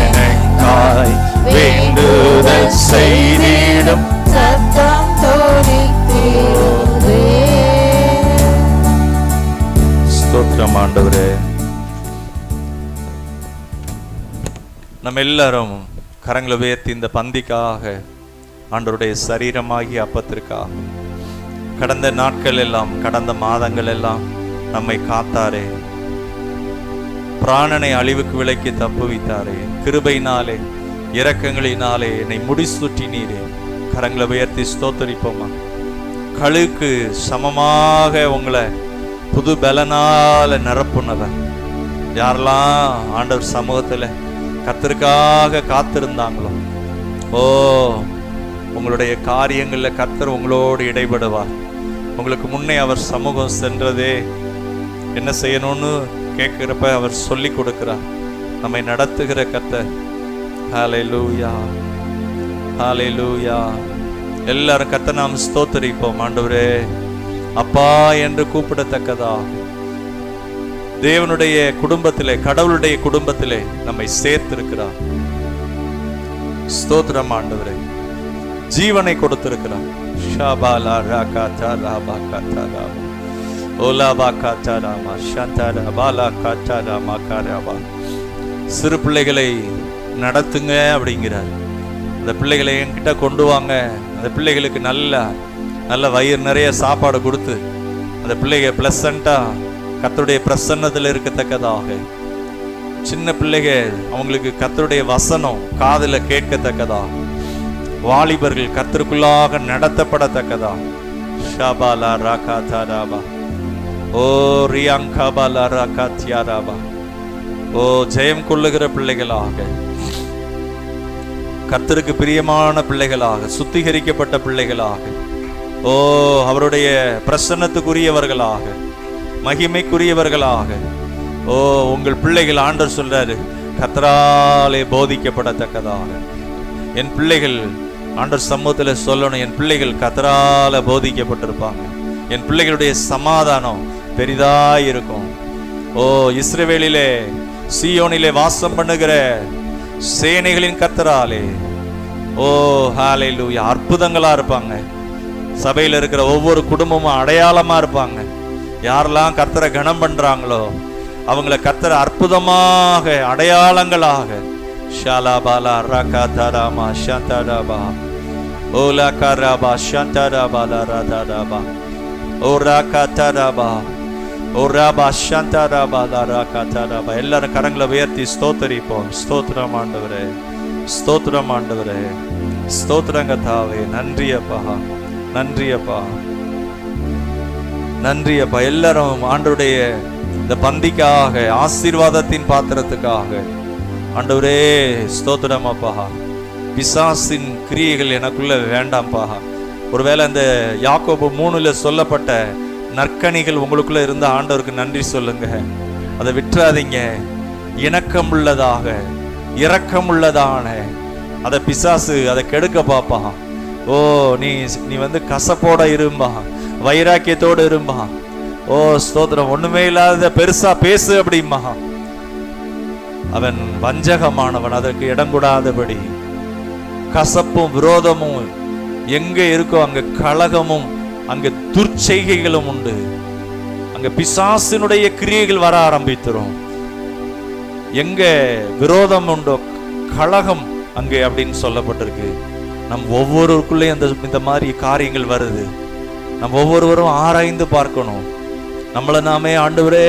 எனக்காய் வேண்டுதல் செய்திடும் சத்தம் தொனித்திடுதே. ஸ்தோத்திரம் ஆண்டவரே. நம்ம எல்லாரும் கரங்களை உயர்த்தி இந்த பந்திக்காக, ஆண்டவருடைய சரீரமாகிய அப்பத்திற்காக, கடந்த நாட்கள் எல்லாம் கடந்த மாதங்கள் எல்லாம் நம்மை காத்தாரே, பிராணனை அழிவுக்கு விலைக்கு தப்புவித்தாரே, கிருபையினாலே இரக்கங்களினாலே என்னை முடிசூட்டினீரே. கரங்களை உயர்த்தி ஸ்தோத்தரிப்போமா. கழுக்கு சமமாக உங்களை புது பலனால நிரப்புனவன். யாரெல்லாம் ஆண்டவர் சமூகத்தில் கர்த்தருக்காக காத்திருந்தாங்களோ, ஓ உங்களுடைய காரியங்களில் கர்த்தர் உங்களோடு இடைபடுவார். உங்களுக்கு முன்னே அவர் சமூகம் சென்றதே என்ன செய்யணும்னு கேட்கிறப்ப அவர் சொல்லி கொடுக்கிறார். நம்மை நடத்துகிற கர்த்தர். ஹல்லேலூயா, ஹல்லேலூயா. எல்லாரும் கர்த்தர் நாம் ஸ்தோத்தரிப்போம். ஆண்டவரே, அப்பா என்று கூப்பிடத்தக்கதாக தேவனுடைய குடும்பத்திலே, கடவுளுடைய குடும்பத்திலே நம்மை சேர்த்திருக்கிறார். ஸ்தோத்திரம் ஆண்டவரே. ஜீவனை கொடுத்திருக்கிறார். ஷாபாலா ராகாதா ராபாகாதா ராபா ஓலாபாகாதா ராமா ஷந்தரா பாலாகாதா ராமா காராபா. சிறு பிள்ளைகளை நடத்துங்க அப்படிங்கிறார். அந்த பிள்ளைகளை என்கிட்ட கொண்டு வாங்க. அந்த பிள்ளைகளுக்கு நல்ல வயிறு நிறைய சாப்பாடு கொடுத்து அந்த பிள்ளைங்க பிளசண்டா கர்த்தருடைய பிரசன்னத்தில் இருக்கத்தக்கதாக, சின்ன பிள்ளைங்க அவங்களுக்கு கர்த்தருடைய வசனம் காதுல கேட்கத்தக்கதாக, வாலிபர்கள் கர்த்தருக்குள்ளாக நடத்தப்படத்தக்கதா. ஷாபாலா ராகாதா ராபா ஓ ரியாங்காபாலா ராகாத்யா ராபா. ஓ ஜெயம் கொள்ளுகிற பிள்ளைகளாக, கர்த்தருக்கு பிரியமான பிள்ளைகளாக, சுத்திகரிக்கப்பட்ட பிள்ளைகளாக, ஓ அவருடைய பிரசன்னத்துக்குரியவர்களாக, மகிமைக்குரியவர்களாக, ஓ உங்கள் பிள்ளைகள் ஆண்டவர் சொல்றாரு கர்த்தராலே போதிக்கப்படத்தக்கதாக. என் பிள்ளைகள் ஆண்டவர் சமூகத்தில் சொல்லணும், என் பிள்ளைகள் கர்த்தரால போதிக்கப்பட்டிருப்பாங்க. என் பிள்ளைகளுடைய சமாதானம் பெரிதாய் இருக்கும். ஓ இஸ்ரவேலிலே சீயோனிலே வாசம் பண்ணுகிற சேனைகளின் கர்த்தராலே, ஓ ஹல்லேலூயா, அற்புதங்களா இருப்பாங்க. சபையில் இருக்கிற ஒவ்வொரு குடும்பமும் அடையாளமா இருப்பாங்க. யாரெல்லாம் கர்த்தரை கனம் பண்றாங்களோ அவங்கள கர்த்தர் அற்புதமாக அடையாளங்களாக ஷாலாபாலா ராகாதாராமா ஷாந்தாராபா ஓலாகாராபா ஷாந்தாராபாலா ராதாராபா ஓ ராகாதாராபா ஓ ராபா ஷாந்தாராபாலா ராகாதாராபா. எல்லாரும் கரங்களை உயர்த்தி ஸ்தோத்தரிப்போம். ஸ்தோத்திரம் ஆண்டவரே, ஸ்தோத்திரம் ஆண்டவரே, ஸ்தோத்திரங்கத்தாவே. நன்றியப்பா, நன்றியப்பா, நன்றியப்பா. எல்லாரும் ஆண்டவருடைய இந்த பந்திக்காக, ஆசீர்வாதத்தின் பாத்திரத்துக்காக ஆண்டவரே ஸ்தோத்திரமாப்பா. பிசாசின் கிரியைகள் எனக்குள்ள வேண்டாம்ப்பா. ஒருவேளை அந்த யாக்கோபு 3 சொல்லப்பட்ட நற்கனிகள் உங்களுக்குள்ள இருந்த ஆண்டவருக்கு நன்றி சொல்லுங்க. அதை விட்டுறாதீங்க. இணக்கம் உள்ளதாக, இரக்கம் உள்ளதான அதை பிசாசு அதை கெடுக்க பாப்பா. ஓ ஓ நீ வந்து கசப்போட இரும்பா, வைராக்கியத்தோடு இரும்பா. ஓ ஸ்தோத்திரம், ஒண்ணுமே இல்லாத பெருசா பேசு அப்படிம்பா. அவன் வஞ்சகமானவன், அதற்கு இடம் கூடாதபடி. கசப்பும் விரோதமும் எங்க இருக்கோ அங்க கலகமும் அங்க துர்ச்செய்கைகளும் உண்டு. அங்க பிசாசினுடைய கிரியைகள் வர ஆரம்பித்துரும். எங்க விரோதம் உண்டோ கலகம் அங்கே அப்படின்னு சொல்லப்பட்டிருக்கு. நம் ஒவ்வொருவருக்குள்ளேயும் இந்த மாதிரி காரியங்கள் வருது. நம்ம ஒவ்வொருவரும் ஆராய்ந்து பார்க்கணும். நம்மளை நாமே, ஆண்டவரே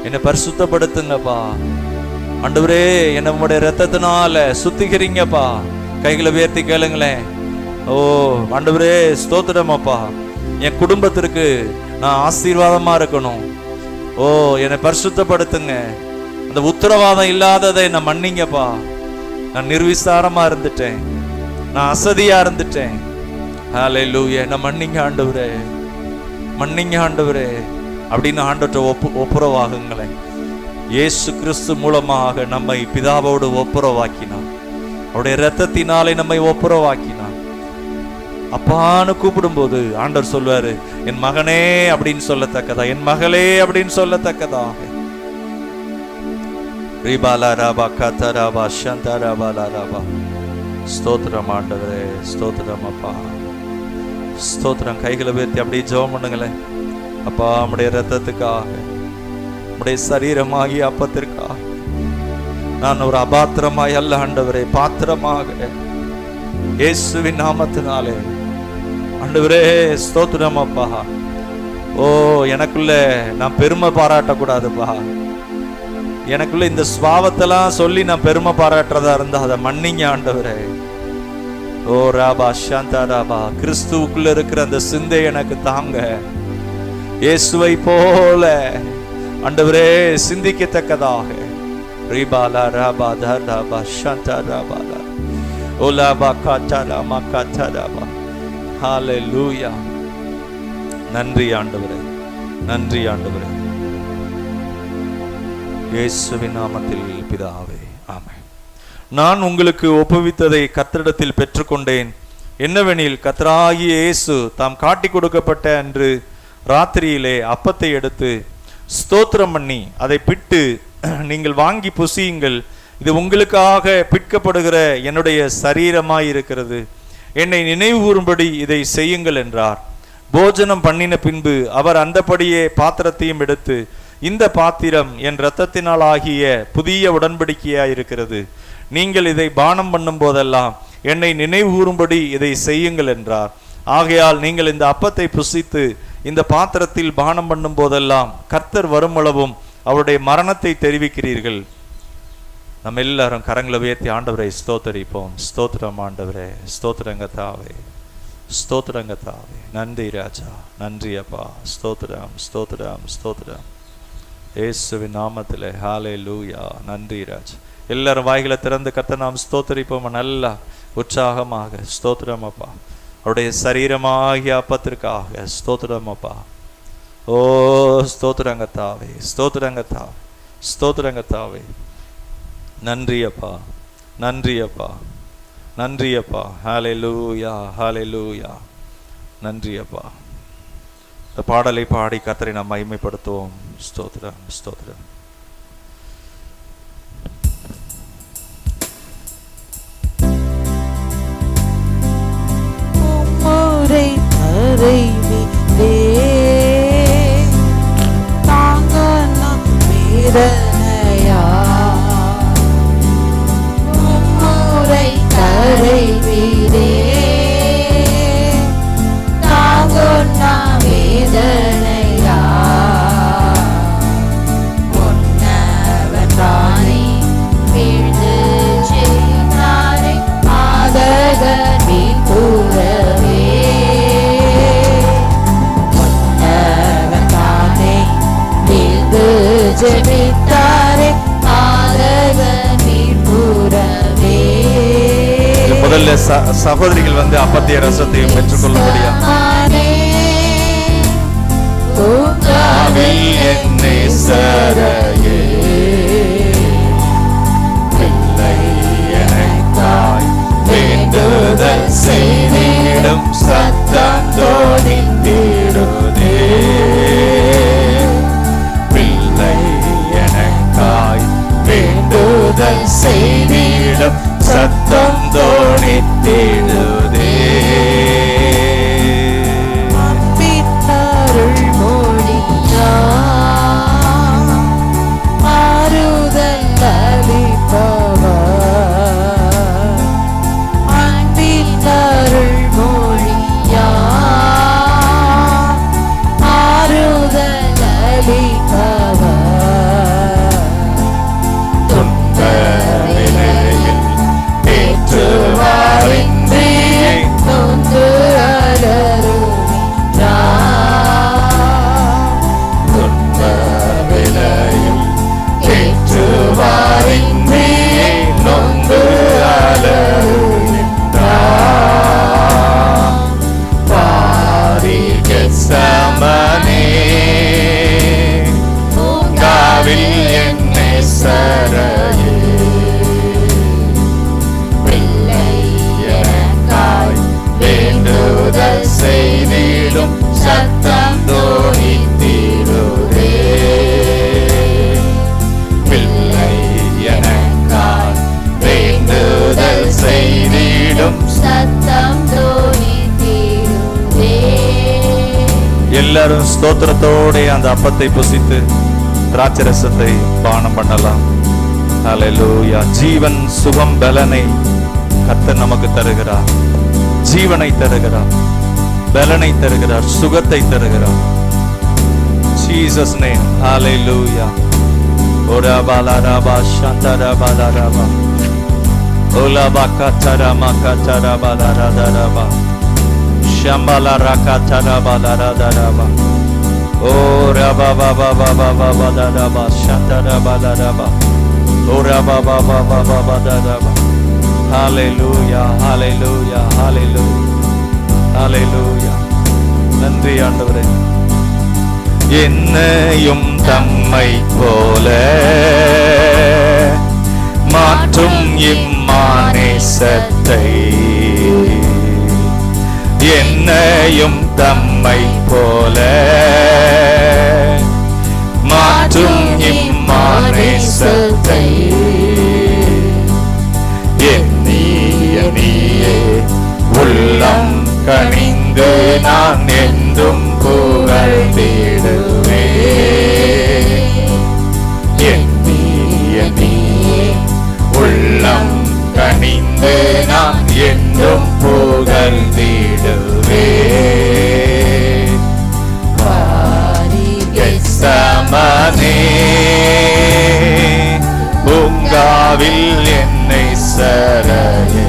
என்னை பரிசுத்தப்படுத்துங்கப்பா, ஆண்டவரே என்னை உம்முடைய இரத்தத்தினால சுத்திகரிங்கப்பா. கைகளை உயர்த்தி கேளுங்களேன். ஓ ஆண்டவரே ஸ்தோத்திரமாப்பா, என் குடும்பத்திற்கு நான் ஆசீர்வாதமா இருக்கணும். ஓ என்னை பரிசுத்தப்படுத்துங்க. அந்த உத்தரவாதம் இல்லாததை நான் மன்னிங்கப்பா. நான் நிர்விசாரமா இருந்துட்டேன், நான் அசதியா இருந்துட்டேன். ஹல்லேலூயா, என்ன மன்னிங்க ஆண்டவரே, மன்னிங்க ஆண்டவரே அப்படின்னு ஆண்டவர்கிட்ட ஒப்புரவாகுங்களேன். இயேசு கிறிஸ்து மூலமாக நம்மை பிதாவோடு ஒப்புரவாக்கினார். அவருடைய இரத்தத்தினாலே நம்மை ஒப்புரவாக்கினார். அப்பான்னு கூப்பிடும்போது ஆண்டவர் சொல்வாரு, என் மகனே அப்படின்னு சொல்லத்தக்கதா, என் மகளே அப்படின்னு சொல்லத்தக்கதாக. ஸ்தோத்திரம் ஆண்டவரே, ஸ்தோத்திரம் அப்பா, ஸ்தோத்திரம். கைகளை உயர்த்தி அப்படியே ஜெபம் பண்ணுங்களேன். அப்பா நம்முடைய இரத்தத்துக்காக, நம்முடைய சரீரமாகி அப்பத்திற்காக நான் ஒரு அபாத்திரமாய் அல்ல ஆண்டவரே, பாத்திரமாக இயேசுவின் நாமத்தினாலே ஆண்டவரே ஸ்தோத்திரம் அப்பா. ஓ எனக்குள்ள நான் பெருமை பாராட்டக்கூடாதுப்பா. எனக்குள்ள இந்த சுபாவத்தெல்லாம் சொல்லி நான் பெருமை பாராட்டுறதா இருந்தா அதை மன்னிங்க ஆண்டவரே. ஓ ராபா சாந்தா ராபா, கிறிஸ்துவுக்குள்ள இருக்கிற அந்த சிந்தை எனக்கு தாங்க. இயேசுவை போல ஆண்டவரே சிந்திக்கத்தக்கதாக. ரிபாலா ராபா தராபா சாந்தா ராபாலா ஓலாபா காட்டாரா மக்காட்டாராபா. ஹல்லேலூயா. நன்றி ஆண்டவரே, நன்றி ஆண்டவரே. இயேசுவின் நாமத்தில் பிதாவே, ஆமென். நான் உங்களுக்கு ஒப்புவித்ததை கர்த்தரிடத்தில் பெற்றுக்கொண்டேன். என்னவெனில் கர்த்தராகிய இயேசு தாம் காட்டி கொடுக்கப்பட்ட அன்று ராத்திரியிலே அப்பத்தை எடுத்து ஸ்தோத்திரம் பண்ணி அதை பிட்டு, நீங்கள் வாங்கி புசியுங்கள், இது உங்களுக்காக பிற்கப்படுகிற என்னுடைய சரீரமாய் இருக்கிறது, என்னை நினைவு கூறும்படி இதை செய்யுங்கள் என்றார். போஜனம் பண்ணின பின்பு அவர் அந்தபடியே பாத்திரத்தையும் எடுத்து, இந்த பாத்திரம் என் இரத்தத்தினால் ஆகிய புதிய உடன்படிக்கையாய் இருக்கிறது, நீங்கள் இதை பானம் பண்ணும் போதெல்லாம் என்னை நினைவு கூறும்படி இதை செய்யுங்கள் என்றார். ஆகையால் நீங்கள் இந்த அப்பத்தை புசித்து இந்த பாத்திரத்தில் பானம் பண்ணும் போதெல்லாம் கர்த்தர் வருமளவும் அவருடைய மரணத்தை தெரிவிக்கிறீர்கள். நம்ம எல்லாரும் கரங்களை உயர்த்தி ஆண்டவரை ஸ்தோத்தரிப்போம். ஸ்தோத்திரம் ஆண்டவரே, ஸ்தோத்திரங்கத்தாவே, ஸ்தோத்திரங்கத்தாவே. நன்றி ராஜா, நன்றி அப்பா. ஸ்தோத்திரம், ஸ்தோத்திரம், ஸ்தோத்திரம். இயேசுவின் நாமத்திலே ஹல்லேலூயா. நன்றி ராஜா. எல்லாரும் வாய்களை திறந்து கர்த்தரை நாம் ஸ்தோத்தரிப்போம் நல்லா உற்சாகமாக. ஸ்தோத்திரம் அப்பா, அவருடைய சரீரமாகிய அப்பத்திற்காக ஸ்தோத்திரம் அப்பா. ஓ ஸ்தோத்திரங்கத்தாவே, ஸ்தோத்திரங்கத்தாவே, ஸ்தோத்திரங்கத்தாவே. நன்றி அப்பா, நன்றி அப்பா, நன்றி அப்பா. ஹல்லேலூயா, ஹல்லேலூயா. நன்றி அப்பா. இந்த பாடலை பாடி கர்த்தரை நாம் மகிமைப்படுத்துவோம். ஸ்தோத்திரம், ஸ்தோத்திரம். முதல்ல சகோதரிகள் வந்து அப்பத்திய ரசத்தையும் பெற்றுக்கொள்ளும்படியா என்னை சரையே பிள்ளை எனக்காய் வேண்டுதல் செய்திட எல்லாரும் ஸ்தோத்திரத்தோட அந்த அப்பத்தை புசித்து திராட்சை ரசத்தை பானம் பண்ணலாம். ஹல்லேலூயா. ஜீவன், சுகம், பலனை கர்த்தர் நமக்கு தருகிறார். ஜீவனை தருகிறார், பலனை தருகிறார், சுகத்தை தருகிறார். Jesus name. Hallelujah. Ora balaraba shantara balaraba. Ola bakatara makatara balaradaraba. Shambala rakatara balaradaraba. Ora baba baba baba balaraba shantara balaraba. Ora baba baba baba balaraba. Hallelujah. Hallelujah. Hallelujah. Hallelujah. நன்றி ஆண்டவரே. என்னையும் தம்மை போல மாற்றும் இம்மானேசத்தை, என்னையும் தம்மை போல மாற்றும் இம்மானேசத்தை எண்ணியே உள்ளம் கனிந்து நான் என்றும் புகழ்ந்திடுவே. எண்ணியே உள்ளம் கனிந்து நான் என்றும் புகழ்ந்திடுவே. கெத்சமனே பூங்காவில் என்னை சரையே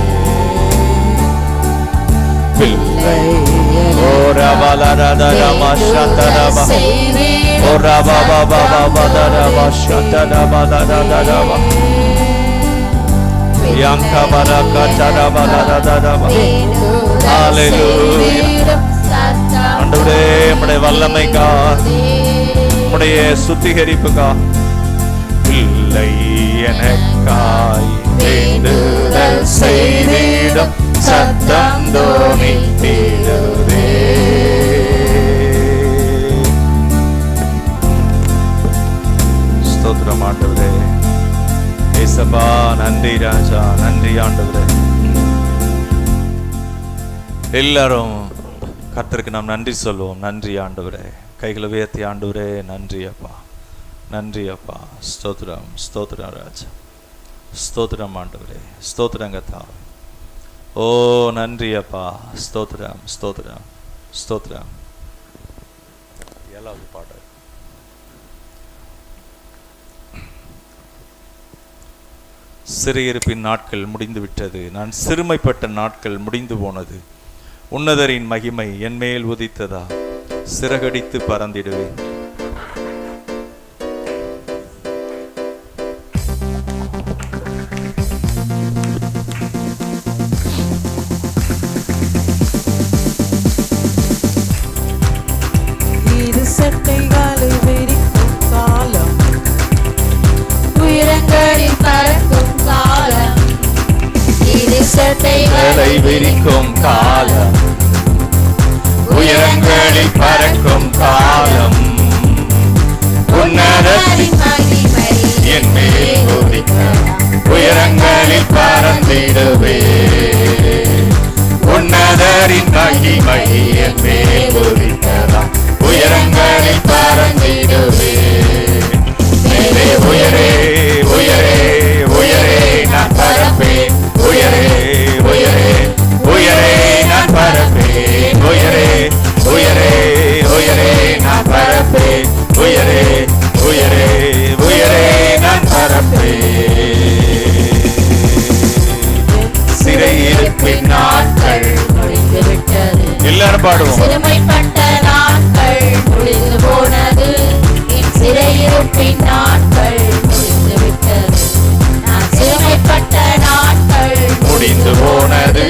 பிள்ளை. ஓரா பலரதரமா சந்தரமா ஓரா பாபா பாபா பதரமா சந்தரமா தரதரமா யாங்கா பரகா தரமா தரதரமா. ஹல்லேலூயா. ஆண்டவரே, உம்முடைய வல்லமைக்கா, உம்முடைய சுத்திகரிப்புக்கா பிள்ளை எனக்காய் வேண்டுதல் செய்திடும் சத்தம் தோனித்திடுவே. ஸ்தோத்திரம் ஆண்டவரே. ஏசப்பா நன்றி ராஜா, நன்றி ஆண்டவரே. எல்லாரும் கர்த்தருக்கு நாம் நன்றி சொல்லுவோம். நன்றி ஆண்டவரே. கைகளை உயர்த்தி ஆண்டவரே நன்றி அப்பா, நன்றி அப்பா. ஸ்தோத்திரம், ஸ்தோத்திரம் ராஜா, ஸ்தோத்திரம் ஆண்டவரே, ஸ்தோத்திரங்கத்தா. ஓ நன்றி அப்பா, ஸ்தோத்திரம், ஸ்தோத்திரம், ஸ்தோத்திரம். ஏழாவது பாட்டு. சிறையிருப்பின் நாட்கள் முடிந்து விட்டது, நான் சிறுமைப்பட்ட நாட்கள் முடிந்து போனது. உன்னதரின் மகிமை என் மேல் உதித்ததா, சிறகடித்து பறந்திடுவேன். விரிக்கும் காலம், உயரங்களில் பறக்கும் காலம், உன்னதரின் மகிமை என் மேல் உதித்ததா, உயரங்களில் பறந்திடுவே. உன்னதரின் மகிமை என் மேல் உதித்ததா, உயரங்களில் பறந்திடுவே. மேலே உயரே உயரே உயரே நான் பறப்பேன், உயரே உயரே உயரே நான் பறப்பேன், உயரே உயரே உயரே நான் பறப்பேன், உயரே உயரே உயரே நான் பறப்பேன். சிறையிருப்பின் நாட்கள் முடிந்துவிட்டது. எல்லாரும் பாடுவோம். சிறுமைப்பட்ட நாட்கள் முடிந்து போனது, என் சிறையிருப்பின் நாட்கள் முடிந்துவிட்டது. நான் சிறுமைப்பட்ட நாட்கள் முடிந்து போனது.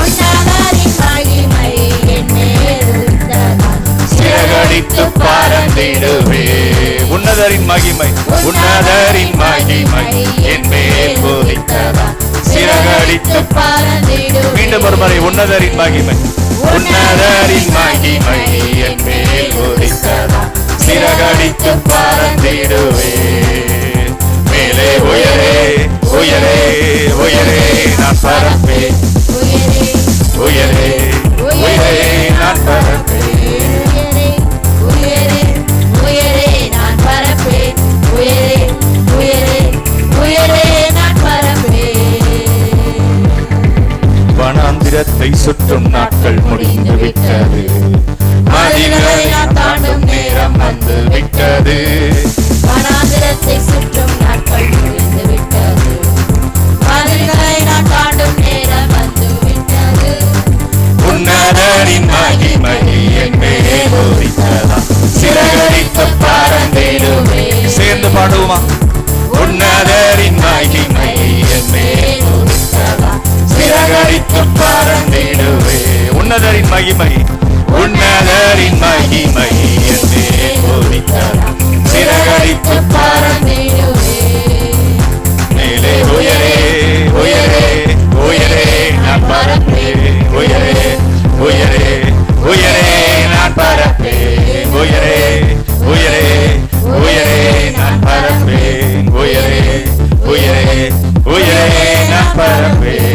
உன்னதரின் மகிமை என் மேல் உதித்ததா, சிறகடித்து பறந்திடுவே. உன்னதரின் மகிமை, உன்னதரின் மகிமை என் மேல் உதித்ததா, சிறகடித்து பறந்திடுவே. மீண்டும் ஒரு முறை. உன்னதரின் மகிமை, உன்னதரின் மகிமை என் மேல் உதித்ததா, சிறகடித்து பறந்திடுவே. மேலே உயரே உயரே உயரே நான் பறப்பேன், உயரே உயரே உயரே நான் பறப்பேன், வந்து விட்டது. வனாந்திரத்தை சுற்றும் நாட்கள் முடிந்து விட்டது. மதில்களை நான் தாண்டும் நேரம் வந்து விட்டது. உன்னதரின் மகிமை என் மேல் உதித்ததா, சிறகடித்து பறந்திடுவே. சேர்ந்து பாடுவோமா? உன்னதரின் மகிமை என் மேல் உதித்ததா, சிறகடித்து பறந்திடுவே. உன்னதரின் மகிமை, உன்னதரின் மகிமை என் மேல் உதித்ததா, சிறகடித்து பறந்திடுவே. மேலே உயரே உயரே உயரே நான் பறப்பேன், உயரே உயரே உயரே நான் பறப்பேன், உயரே உயரே உயரே நான் பறப்பேன், உயரே உயரே உயரே நான் பறப்பேன்.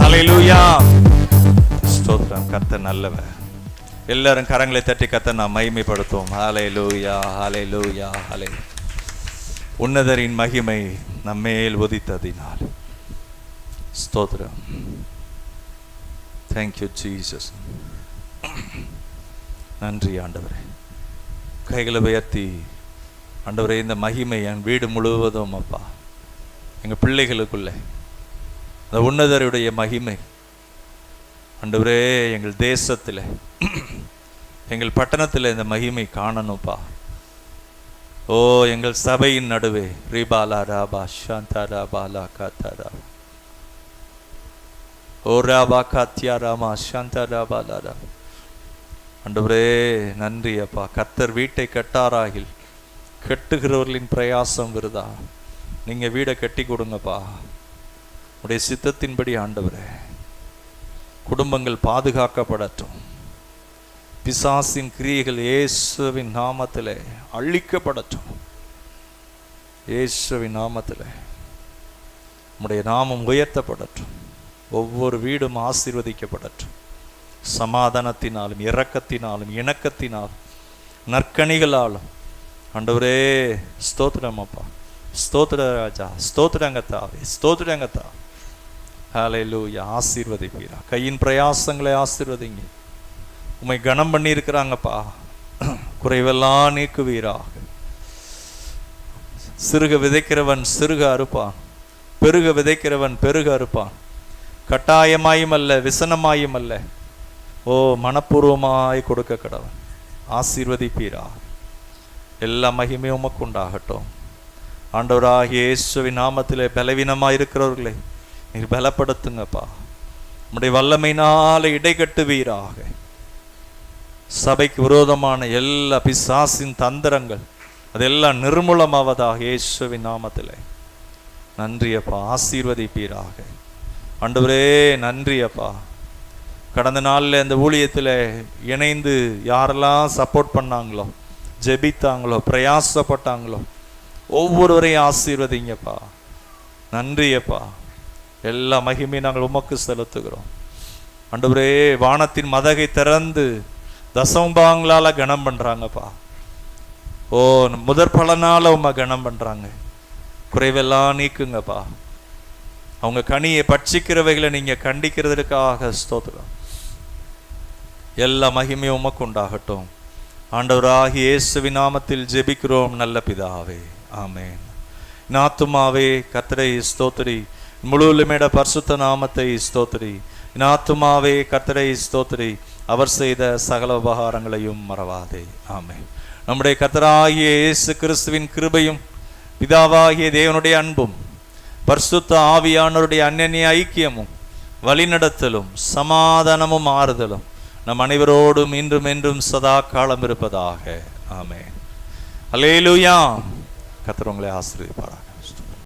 ஹல்லேலூயா. ஸ்தோத்திரம். கர்த்தர் நல்லவர். எல்லாரும் கரங்களை தட்டி கர்த்தரை நாம் மகிமைப்படுத்துவோம். ஹல்லேலூயா ஹல்லேலூயா ஹல்லேலூயா. உன்னதரின் மகிமை நம்மேல் உதித்ததினால் ஸ்தோத்திரம். Thank you Jesus. நன்றி ஆண்டவரே. கைகளை உயர்த்தி ஆண்டவரே, இந்த மகிமை என் வீடு முழுவதும் அப்பா, எங்கள் பிள்ளைகளுக்குள்ளே அந்த உன்னதருடைய மகிமை ஆண்டவரே, எங்கள் தேசத்தில் எங்கள் பட்டணத்தில் இந்த மகிமை காணணும்ப்பா. ஓ, எங்கள் சபையின் நடுவே ரீபாலா ராபா சாந்தா ராபாலா காத்தாரா, ஓ ராபா காத்தியா ராமா சாந்தா ராபாலா ரா. ஆண்டவரே நன்றி அப்பா. கர்த்தர் வீட்டை கட்டாராகில் கட்டுகிறவர்களின் பிரயாசம் விருதா. நீங்க வீடை கட்டி கொடுங்கப்பா உடைய சித்தத்தின்படி. ஆண்டவரே, குடும்பங்கள் பாதுகாக்கப்படட்டும். பிசாசின் கிரியைகள் இயேசுவின் நாமத்திலே அழிக்கப்படட்டும். இயேசுவின் நாமத்திலே உம்முடைய நாமம் உயர்த்தப்படட்டும். ஒவ்வொரு வீடும் ஆசீர்வதிக்கப்படட்டும். சமாதானத்தினாலும் இரக்கத்தினாலும் இணக்கத்தினாலும் நற்கனிகளாலும் ஆண்டவரே ஸ்தோத்திரம் அப்பா. ஸ்தோத்திர ராஜா, ஸ்தோத்திரங்கத்தாவே, ஸ்தோத்திரங்கத்தா. ஹல்லேலூயா. ஆசீர்வதிப்பீரா. கையின் பிரயாசங்களை ஆசீர்வதிங்க. உம்மை கனம் பண்ணி இருக்கிறாங்கப்பா, குறைவெல்லாம் நீக்குவீராக. சிறுக விதைக்கிறவன் சிறுக அறுப்பான், பெருக விதைக்கிறவன் பெருக அறுப்பான். கட்டாயமாயும் அல்ல, விசனமாயும் அல்ல, ஓ மனப்பூர்வமாய் கொடுக்க கடவன். ஆசீர்வதிப்பீரா. எல்லா மகிமையும் உமக்கு உண்டாகட்டும். ஆண்டவராகிய இயேசுவின் நாமத்திலே பலவீனமாக இருக்கிறவர்களை நீர் பலப்படுத்துங்கப்பா. உம்முடைய வல்லமையினால இடைகட்டுவீராக. சபைக்கு விரோதமான எல்லா பிசாசின் தந்திரங்கள் அதெல்லாம் நிர்மூலமாவதாக இயேசுவின் நாமத்திலே. நன்றி அப்பா. ஆசீர்வதிப்பீராக. ஆண்டவரே நன்றி அப்பா. கடந்த நாளில் இந்த ஊழியத்தில் இணைந்து யாரெல்லாம் சப்போர்ட் பண்ணாங்களோ, ஜெபித்தாங்களோ, பிரயாசப்பட்டாங்களோ, ஒவ்வொருவரையும் ஆசீர்வதிங்கப்பா. நன்றியப்பா. எல்லா மகிமையும் நாங்கள் உமக்கு செலுத்துகிறோம். ஆண்டவரே, வானத்தின் மதகை திறந்து தசம்பாங்களால கனம் பண்றாங்கப்பா. ஓ, முதற் பலனால உம்மை கனம் பண்றாங்க. குறைவெல்லாம் நீக்குங்கப்பா. அவங்க கனியை பட்சிக்கிறவைகளை நீங்க கண்டிக்கிறதுக்காக ஸ்தோத்திரம். எல்லா மகிமையும் உமக்கு உண்டாகட்டும். ஆண்டவராகிய இயேசுவின் நாமத்தில் ஜெபிக்கிறோம் நல்ல பிதாவே, ஆமென். நாத்துமாவே கர்த்தரை ஸ்தோத்திரி, முழுவலுமேட பரிசுத்த நாமத்தை ஸ்தோத்திரி. நாத்துமாவே கர்த்தரை ஸ்தோத்திரி, அவர் செய்த சகல உபகாரங்களையும் மறவாதே, ஆமென். நம்முடைய கர்த்தராகிய இயேசு கிறிஸ்துவின் கிருபையும் பிதாவாகிய தேவனுடைய அன்பும் பரிசுத்த ஆவியானவருடைய அன்னிய ஐக்கியமும் வழிநடத்தலும் சமாதானமும் ஆறுதலும் நம் அனைவரோடும் இன்றும் என்றும் சதா காலம் இருப்பதாக, ஆமென். அல்லேலூயா. கர்த்தர் உங்களை ஆசீர்வதிப்பாராக.